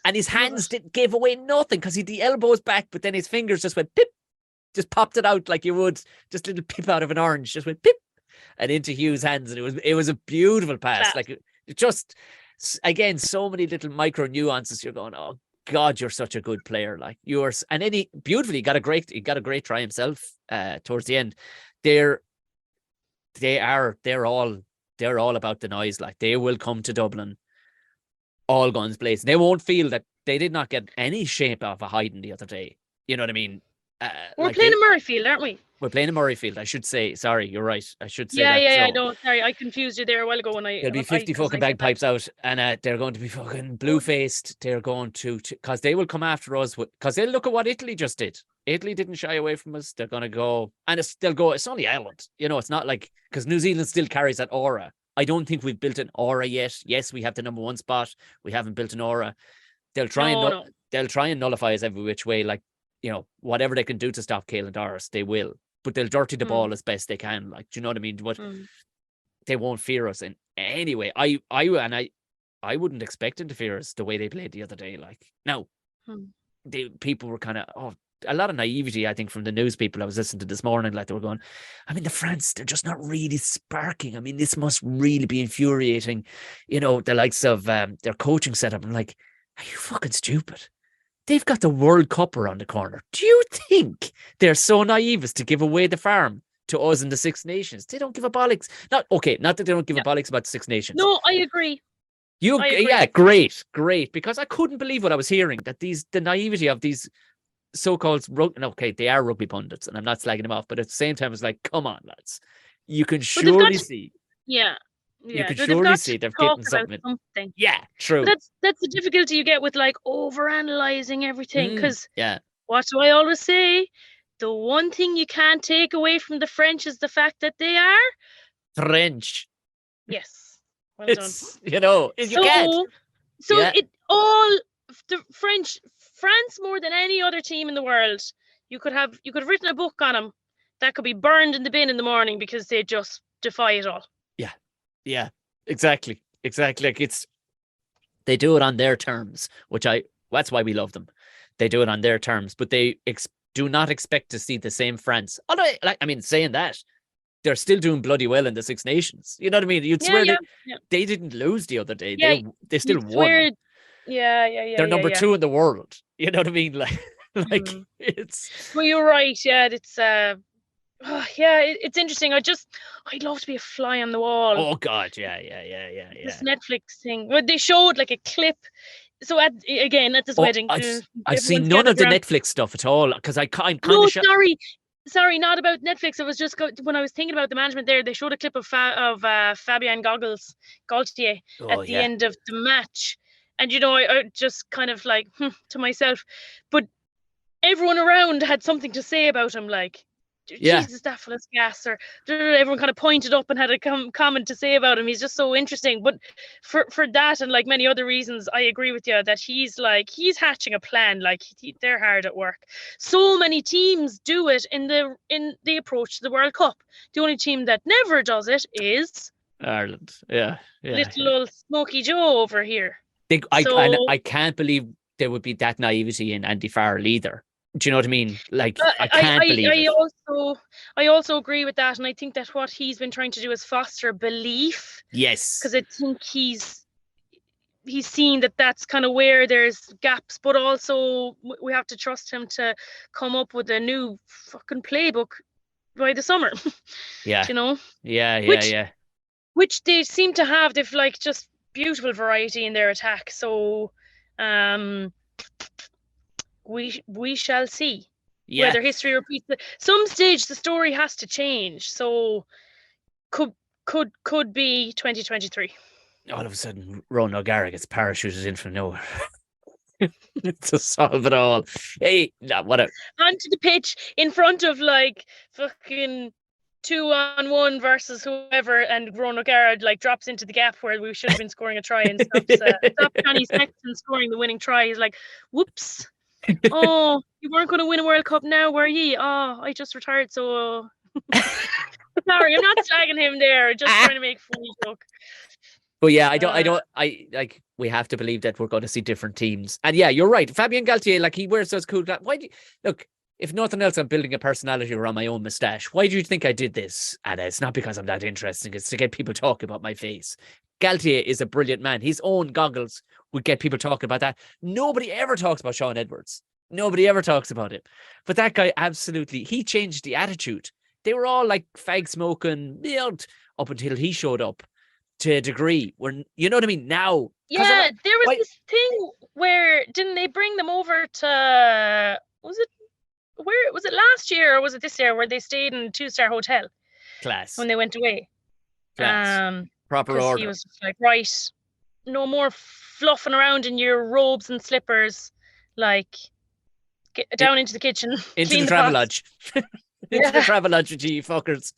[SPEAKER 3] And his hands didn't give away nothing, because the elbows back, but then his fingers just went pip, just popped it out like you would just a little pip out of an orange, just went pip, and into Hugh's hands. And it was a beautiful pass. Like, it just, again, so many little micro nuances. You're going, oh God, you're such a good player. Like, and then he got a great try himself towards the end. They're all about the noise. Like, they will come to Dublin all guns blazing. They won't feel that they did not get any shape of a hiding the other day. You know what I mean?
[SPEAKER 2] We're playing in Murrayfield, aren't we?
[SPEAKER 3] We're playing in Murrayfield, I should say. Sorry, you're right. I should say
[SPEAKER 2] that.
[SPEAKER 3] Yeah,
[SPEAKER 2] no, sorry, I confused you there a while ago.
[SPEAKER 3] There'll be 50 fucking bagpipes out, and they're going to be fucking blue-faced. They're going to, because they will come after us, because they'll look at what Italy just did. Italy didn't shy away from us. They're going to go, and it's only Ireland. It's not like, because New Zealand still carries that aura. I don't think we've built an aura yet. Yes, we have the number one spot. We haven't built an aura. They'll try and nullify us every which way. Like, whatever they can do to stop Caelan Doris, they will. But they'll dirty the ball as best they can. Like, do you know what I mean? But they won't fear us in any way. I wouldn't expect them to fear us the way they played the other day. Like, no, people were kind of, a lot of naivety, I think, from the news people I was listening to this morning. Like, they were going, I mean, the France, they're just not really sparking. I mean, this must really be infuriating. The likes of their coaching setup. I'm like, are you fucking stupid? They've got the World Cup around the corner. Do you think they're so naive as to give away the farm to us in the Six Nations. They don't give a bollocks. Not that they don't give a bollocks about the Six Nations.
[SPEAKER 2] No, I agree.
[SPEAKER 3] Yeah, great. Because I couldn't believe what I was hearing, that the naivety of these so-called they are rugby pundits, and I'm not slagging them off, but at the same time, it's like, come on, lads. You can surely see.
[SPEAKER 2] Yeah.
[SPEAKER 3] You can surely see they're getting something. Yeah, true.
[SPEAKER 2] But that's the difficulty you get with like overanalyzing everything. Because what do I always say? The one thing you can't take away from the French is the fact that they are
[SPEAKER 3] French.
[SPEAKER 2] Yes. Well done.
[SPEAKER 3] You can't.
[SPEAKER 2] So it all the France more than any other team in the world. You could have written a book on them that could be burned in the bin in the morning because they just defy it all.
[SPEAKER 3] Yeah, exactly. Like they do it on their terms, that's why we love them. They do it on their terms, but they do not expect to see the same France. Although, saying that, they're still doing bloody well in the Six Nations. You know what I mean? You'd swear they didn't lose the other day.
[SPEAKER 2] Yeah,
[SPEAKER 3] they still won. They're number 2 in the world. You know what I mean? It's.
[SPEAKER 2] Well, you're right. Yeah, it's it's interesting. I'd love to be a fly on the wall.
[SPEAKER 3] Oh God, yeah.
[SPEAKER 2] This Netflix thing. Well, they showed like a clip. So at this wedding,
[SPEAKER 3] I've seen none of the Netflix stuff at all because I'm kind of
[SPEAKER 2] Sorry, not about Netflix. I was just when I was thinking about the management there. They showed a clip of Fabien Gaultier at the end of the match, and I just kind of like to myself, but everyone around had something to say about him, like. Jesus, that fella's gas, or everyone kind of pointed up and had a comment to say about him. He's just so interesting. But for that and like many other reasons, I agree with you that he's hatching a plan. Like they're hard at work. So many teams do it in the approach to the World Cup. The only team that never does it is
[SPEAKER 3] Ireland. Yeah.
[SPEAKER 2] Little old Smoky Joe over here.
[SPEAKER 3] I can't believe there would be that naivety in Andy Farrell either. Do you know what I mean? Like, I can't believe it.
[SPEAKER 2] I also agree with that, and I think that what he's been trying to do is foster belief.
[SPEAKER 3] Yes.
[SPEAKER 2] Because I think he's seen that that's kind of where there's gaps, but also we have to trust him to come up with a new fucking playbook by the summer.
[SPEAKER 3] Yeah.
[SPEAKER 2] Yeah. Which they seem to have. They've like just beautiful variety in their attack. So, we shall see whether history repeats it. Some stage the story has to change, so could be 2023.
[SPEAKER 3] All of a sudden Ronan O'Gara gets parachuted in from nowhere to solve it all. Hey, whatever.
[SPEAKER 2] Onto the pitch in front of like fucking 2-on-1 versus whoever, and Ronan O'Gara like drops into the gap where we should have been scoring a try and stops Johnny Sexton scoring the winning try. He's like, whoops. Oh, you weren't going to win a World Cup now, were ye? Oh, I just retired, so sorry, I'm not slagging him there. Just trying to make a funny joke.
[SPEAKER 3] But yeah, I like. We have to believe that we're going to see different teams. And yeah, you're right. Fabien Gaultier, like he wears those cool. Why do you, look? If nothing else, I'm building a personality around my own moustache. Why do you think I did this? And it's not because I'm that interesting. It's to get people talking about my face. Gaultier is a brilliant man. His own goggles would get people talking about that. Nobody ever talks about Sean Edwards. Nobody ever talks about it. But that guy he changed the attitude. They were all like fag smoking up until he showed up to a degree where, you know what I mean? Now.
[SPEAKER 2] Yeah, there was this thing where, didn't they bring them over to, was it last year or was it this year where they stayed in a 2-star hotel?
[SPEAKER 3] Class.
[SPEAKER 2] When they went away.
[SPEAKER 3] Class. Proper order.
[SPEAKER 2] He was just like, right, no more fluffing around in your robes and slippers, like get down into the kitchen,
[SPEAKER 3] into the travel lodge, into the travel lodge with you fuckers.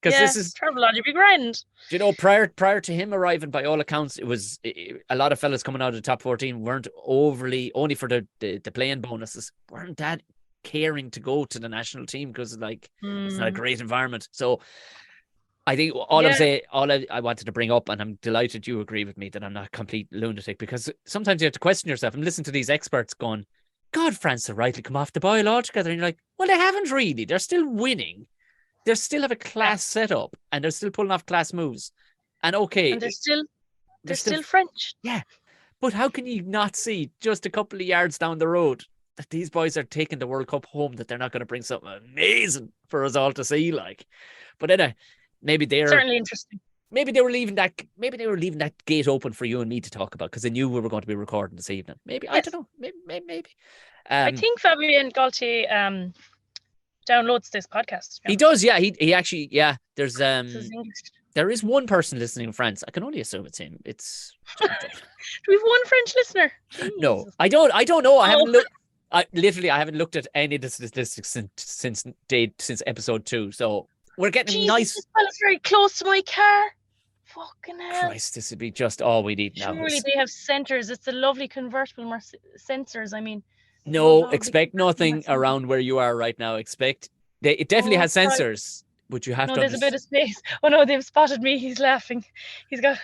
[SPEAKER 3] Because this is
[SPEAKER 2] travel lodge would be grand.
[SPEAKER 3] Do you know, prior to him arriving, by all accounts, it was a lot of fellas coming out of the top 14 weren't overly, only for the playing bonuses, weren't that caring to go to the national team because like it's not a great environment. So I think I'm saying, I wanted to bring up, and I'm delighted you agree with me that I'm not a complete lunatic, because sometimes you have to question yourself and listen to these experts going, God, France have rightly come off the boil altogether. And you're like, well, they haven't really. They're still winning. They still have a class setup, and they're still pulling off class moves. And okay.
[SPEAKER 2] And they're still French.
[SPEAKER 3] Yeah. But how can you not see just a couple of yards down the road that these boys are taking the World Cup home, that they're not going to bring something amazing for us all to see. Like, but anyway, maybe
[SPEAKER 2] certainly interesting.
[SPEAKER 3] Maybe they were leaving that gate open for you and me to talk about because they knew we were going to be recording this evening. Maybe I don't know. Maybe.
[SPEAKER 2] I think Fabien Gaultier downloads this podcast.
[SPEAKER 3] He does, yeah. He actually, yeah. There's there is one person listening in France. I can only assume it's him. It's
[SPEAKER 2] do we have one French listener?
[SPEAKER 3] No, I don't know. I haven't looked. I haven't looked at any of the statistics since episode 2. So we're getting nice.
[SPEAKER 2] This fella's very close to my car. Fucking hell!
[SPEAKER 3] Christ, this would be just all we need now.
[SPEAKER 2] Surely they have sensors. It's a lovely convertible sensors. I mean,
[SPEAKER 3] no, expect nothing around where you are right now. It definitely has sensors, but you have to.
[SPEAKER 2] No, there's a bit of space. Oh no, they've spotted me. He's laughing. He's got.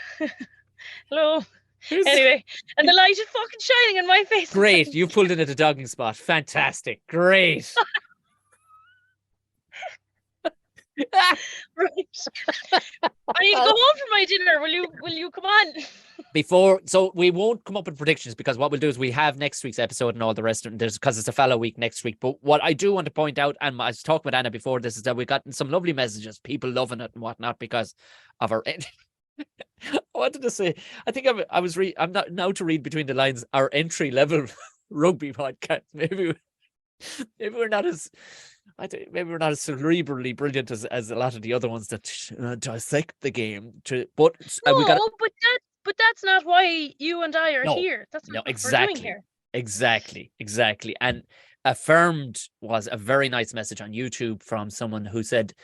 [SPEAKER 2] Hello. Anyway, and the light is fucking shining on my face.
[SPEAKER 3] Great, you pulled in at the dogging spot. Fantastic. Great.
[SPEAKER 2] Right. I need to go home for my dinner. Will you come on?
[SPEAKER 3] So we won't come up with predictions because what we'll do is we have next week's episode and all the rest of it. Because it's a fellow week next week. But what I do want to point out, and I was talking with Anna before this, is that we've gotten some lovely messages, people loving it and whatnot because of our. I wanted to say, I think I'm not now to read between the lines. Our entry level rugby podcast. Maybe we're not as. Maybe we're not as cerebrally brilliant as a lot of the other ones that dissect the game. But
[SPEAKER 2] that's not why you and I are here. That's not what we're doing here.
[SPEAKER 3] Exactly. And affirmed was a very nice message on YouTube from someone who said,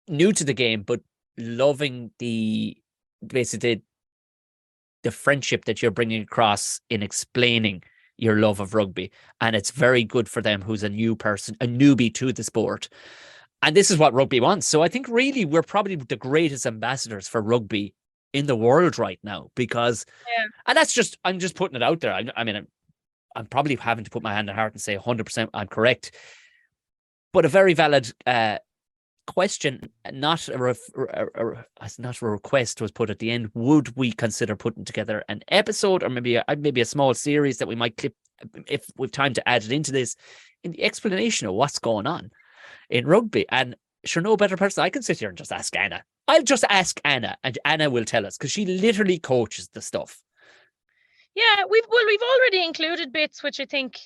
[SPEAKER 3] new to the game, but loving basically the friendship that you're bringing across in explaining your love of rugby, and it's very good for them who's a newbie to the sport, and this is what rugby wants. So I think really we're probably the greatest ambassadors for rugby in the world right now, because and that's just, I'm just putting it out there. I mean I'm probably having to put my hand on heart and say 100% I'm correct, but a very valid question, not a request, was put at the end. Would we consider putting together an episode or maybe a small series that we might clip if we've time to add it into this, in the explanation of what's going on in rugby? And sure, no better person. I can sit here and just ask Anna. I'll just ask Anna and Anna will tell us because she literally coaches the stuff.
[SPEAKER 2] Yeah, we've already included bits which I think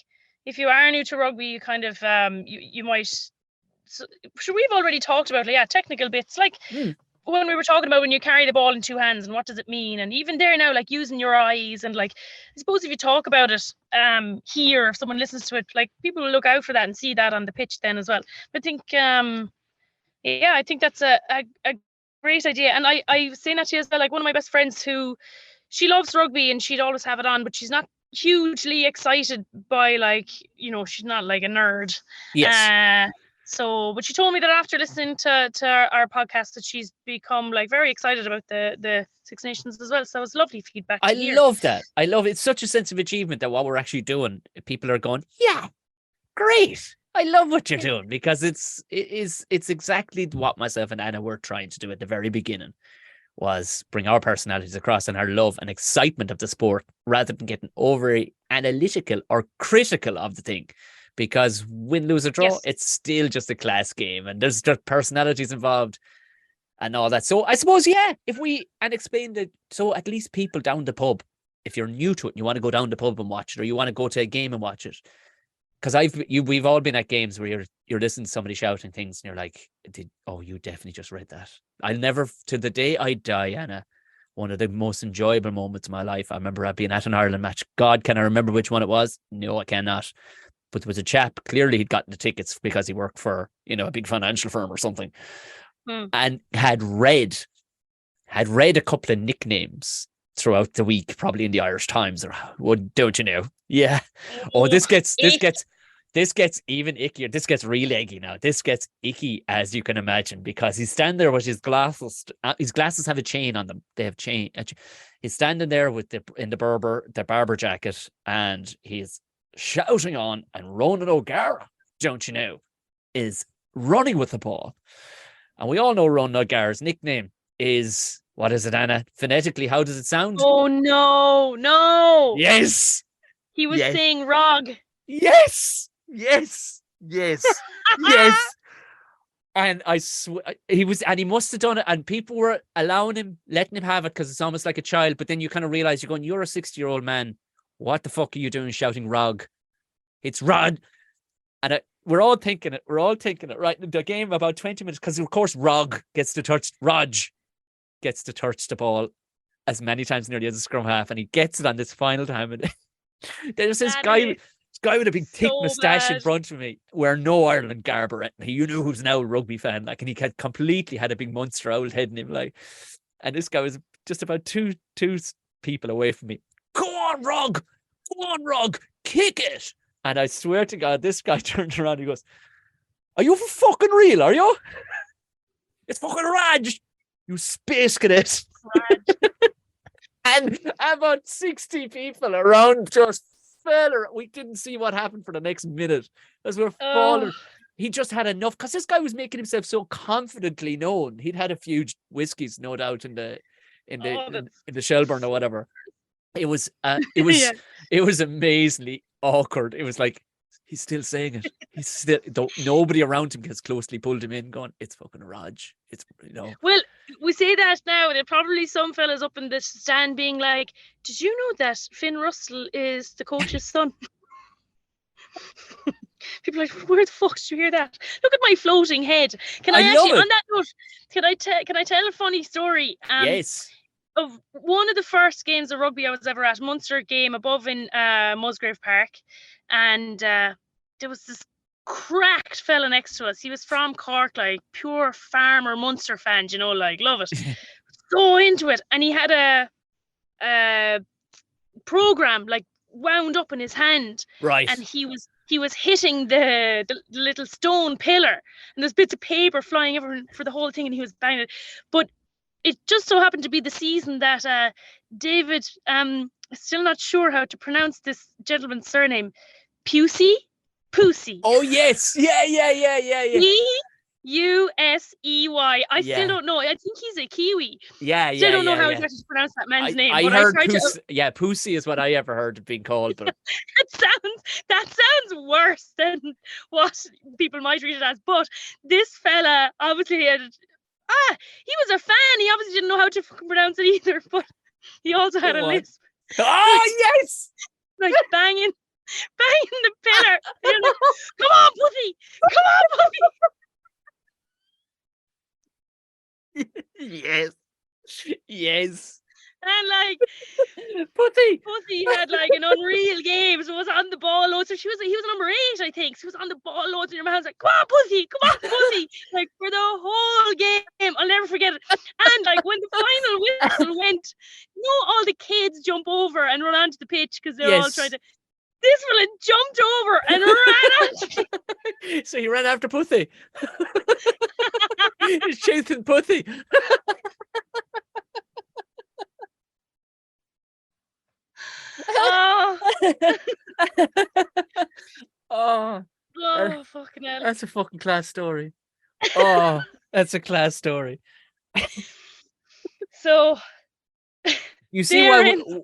[SPEAKER 2] if you are new to rugby, you kind of you might. So we've already talked about technical bits, like when we were talking about when you carry the ball in 2 hands and what does it mean, and even there now, like using your eyes, and like I suppose if you talk about it here, if someone listens to it, like people will look out for that and see that on the pitch then as well. But I think I think that's a great idea, and I was saying that to you as well. Like one of my best friends, who she loves rugby and she'd always have it on, but she's not hugely excited by, like, you know, she's not like a nerd.
[SPEAKER 3] Yes.
[SPEAKER 2] But she told me that after listening to our podcast that she's become like very excited about the Six Nations as well. So it was lovely feedback.
[SPEAKER 3] I love that. I love it. It's such a sense of achievement that what we're actually doing, people are going, yeah, great. I love what you're doing, because it's exactly what myself and Anna were trying to do at the very beginning, was bring our personalities across and our love and excitement of the sport, rather than getting overly analytical or critical of the thing. Because win, lose, or draw, it's still just a class game, and there's just personalities involved and all that. So I suppose, explain that, so at least people down the pub, if you're new to it and you want to go down the pub and watch it, or you want to go to a game and watch it, because we've all been at games where you're listening to somebody shouting things and you're like, you definitely just read that. I'll never, to the day I die, Anna, one of the most enjoyable moments of my life, I remember being at an Ireland match. God, can I remember which one it was? No, I cannot. But there was a chap, clearly he'd gotten the tickets because he worked for, a big financial firm or something, and had read a couple of nicknames throughout the week, probably in the Irish Times, or don't you know? Yeah. Oh, this gets even ickier. This gets real eggy now. This gets icky, as you can imagine, because he's standing there with his glasses. His glasses have a chain on them. They have chain. He's standing there with the barber jacket, and he's shouting on, and Ronan O'Gara, don't you know, is running with the ball. And we all know Ronan O'Gara's nickname is, what is it, Anna? Phonetically, how does it sound?
[SPEAKER 2] Oh, no.
[SPEAKER 3] Yes.
[SPEAKER 2] He was saying Rog.
[SPEAKER 3] Yes. And I swear he must have done it, and people were letting him have it because it's almost like a child. But then you kind of realize you're going, you're a 60-year-old man. What the fuck are you doing shouting "Rog"? It's Rod. And we're all thinking it. Right in the game, about 20 minutes, because of course Rog gets to touch the ball as many times nearly as a scrum half, and he gets it on this final time. And there's this guy with a big thick moustache in front of me, wearing no Ireland garb or anything. You know who's now a rugby fan, like, and he had completely had a big Munster old head in him, like. And this guy was just about two people away from me. Go on, Rog, kick it. And I swear to God, this guy turned around and he goes, "Are you for fucking real, are you? It's fucking Raj, you space cadet." And about 60 people around just fell. We didn't see what happened for the next minute as we're falling. He just had enough, because this guy was making himself so confidently known. He'd had a few whiskeys, no doubt, in the Shelburne or whatever. It was amazingly awkward. It was like, he's still saying it. He's still, nobody around him gets closely pulled him in, going, "It's fucking Raj." It's, you know. Well,
[SPEAKER 2] we say that now. There are probably some fellas up in the stand being like, "Did you know that Finn Russell is the coach's son?" People are like, "Where the fuck did you hear that? Look at my floating head." Can I actually, on that note, can I tell a funny story?
[SPEAKER 3] Yes.
[SPEAKER 2] Of one of the first games of rugby I was ever at, Munster game above in Musgrave Park, and there was this cracked fella next to us. He was from Cork, like pure farmer Munster fan, you know, like love it, so into it, and he had a program like wound up in his hand,
[SPEAKER 3] right,
[SPEAKER 2] and he was hitting the little stone pillar, and there's bits of paper flying everywhere for the whole thing, and he was banging it, but it just so happened to be the season that David, still not sure how to pronounce this gentleman's surname, Puthy.
[SPEAKER 3] Oh yes, yeah.
[SPEAKER 2] P-U-S-E-Y. I still don't know. I think he's a Kiwi. Still don't know how exactly to pronounce that man's name.
[SPEAKER 3] I heard Pussy is what I ever heard it being called. But
[SPEAKER 2] that sounds worse than what people might read it as. But this fella obviously had. He was a fan. He obviously didn't know how to fucking pronounce it either, but he also had a lisp.
[SPEAKER 3] Oh, yes!
[SPEAKER 2] Like banging the pillar. Like, "Come on, Puthy!
[SPEAKER 3] Yes.
[SPEAKER 2] And like
[SPEAKER 3] Puthy
[SPEAKER 2] had like an unreal game, so was on the ball loads. So he was number 8, I think. So he was on the ball loads, and your man's like, "Come on, Puthy!" Like for the whole game, I'll never forget it. And like when the final whistle went, all the kids jump over and run onto the pitch because they're all trying to. This fella jumped over and ran after.
[SPEAKER 3] So he ran after Puthy. He's chasing Puthy.
[SPEAKER 2] Fucking hell.
[SPEAKER 3] That's a fucking class story. Oh, that's a class story.
[SPEAKER 2] So
[SPEAKER 3] you see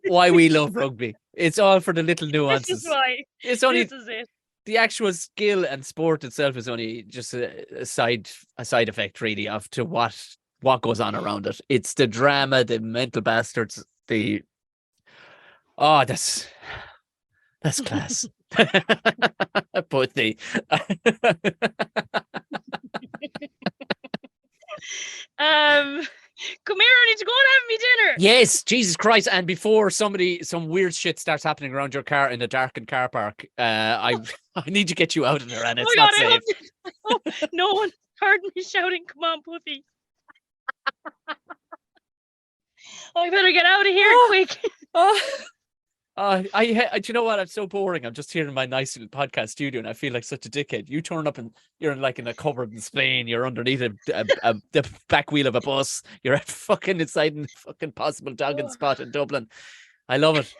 [SPEAKER 3] why we love rugby. It's all for the little nuances.
[SPEAKER 2] This is why.
[SPEAKER 3] It's only
[SPEAKER 2] this is it.
[SPEAKER 3] The actual skill and sport itself is only just a side effect, really, of to what goes on around it. It's the drama, the mental bastards, that's class. Puthy.
[SPEAKER 2] Come here, I need to go and have me dinner.
[SPEAKER 3] Yes, Jesus Christ. And before some weird shit starts happening around your car in a darkened car park, I need to get you out of there, and it's not safe.
[SPEAKER 2] I hope no one heard me shouting, "Come on, Puthy." I better get out of here quick.
[SPEAKER 3] Do you know what? I'm so boring. I'm just here in my nice little podcast studio, and I feel like such a dickhead. You turn up and you're in a cupboard in Spain. You're underneath the back wheel of a bus. You're fucking inside a fucking possible dogging spot in Dublin. I love it.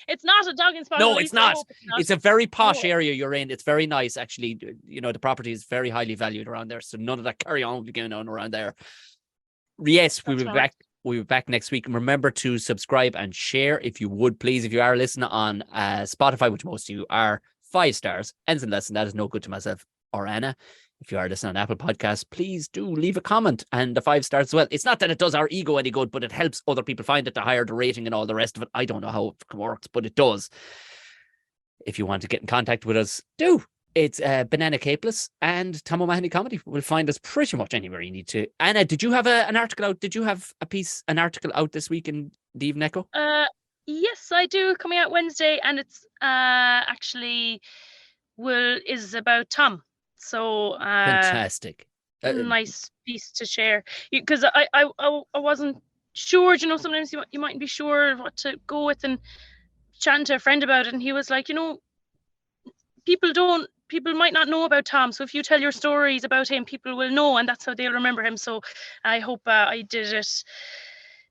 [SPEAKER 2] It's not a dogging spot.
[SPEAKER 3] No, it's not. It's a very posh area you're in. It's very nice, actually. You know, the property is very highly valued around there, so none of that carry on will be going on around there. Yes, we'll be back. We'll be back next week. And remember to subscribe and share if you would, please. If you are listening on Spotify, which most of you are, 5 stars. Anything less than that is no good to myself or Anna. If you are listening on Apple Podcasts, please do leave a comment and the 5 stars as well. It's not that it does our ego any good, but it helps other people find it, the higher the rating and all the rest of it. I don't know how it works, but it does. If you want to get in contact with us, do. It's Banana Capeless and Tom O'Mahony Comedy. Will find us pretty much anywhere you need to. Anna, did you have an article out? Did you have an article out this week in the Evening Echo?
[SPEAKER 2] Yes, I do. Coming out Wednesday, and it's actually is about Tom. So
[SPEAKER 3] fantastic.
[SPEAKER 2] Nice piece to share, because I wasn't sure. You know, sometimes you mightn't be sure what to go with, and chatting to a friend about it, and he was like, you know, people might not know about Tom, so if you tell your stories about him, people will know, and that's how they'll remember him. So I hope I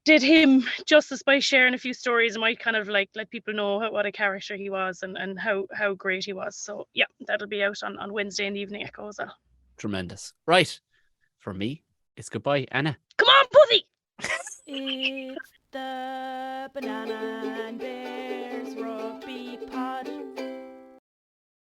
[SPEAKER 2] did him justice by sharing a few stories, and might kind of like let people know what a character he was, and how great he was. So yeah, that'll be out on Wednesday in the Evening Echo as well.
[SPEAKER 3] Tremendous. Right, for me, it's goodbye, Anna.
[SPEAKER 2] Come on, Puthy.
[SPEAKER 1] It's the banana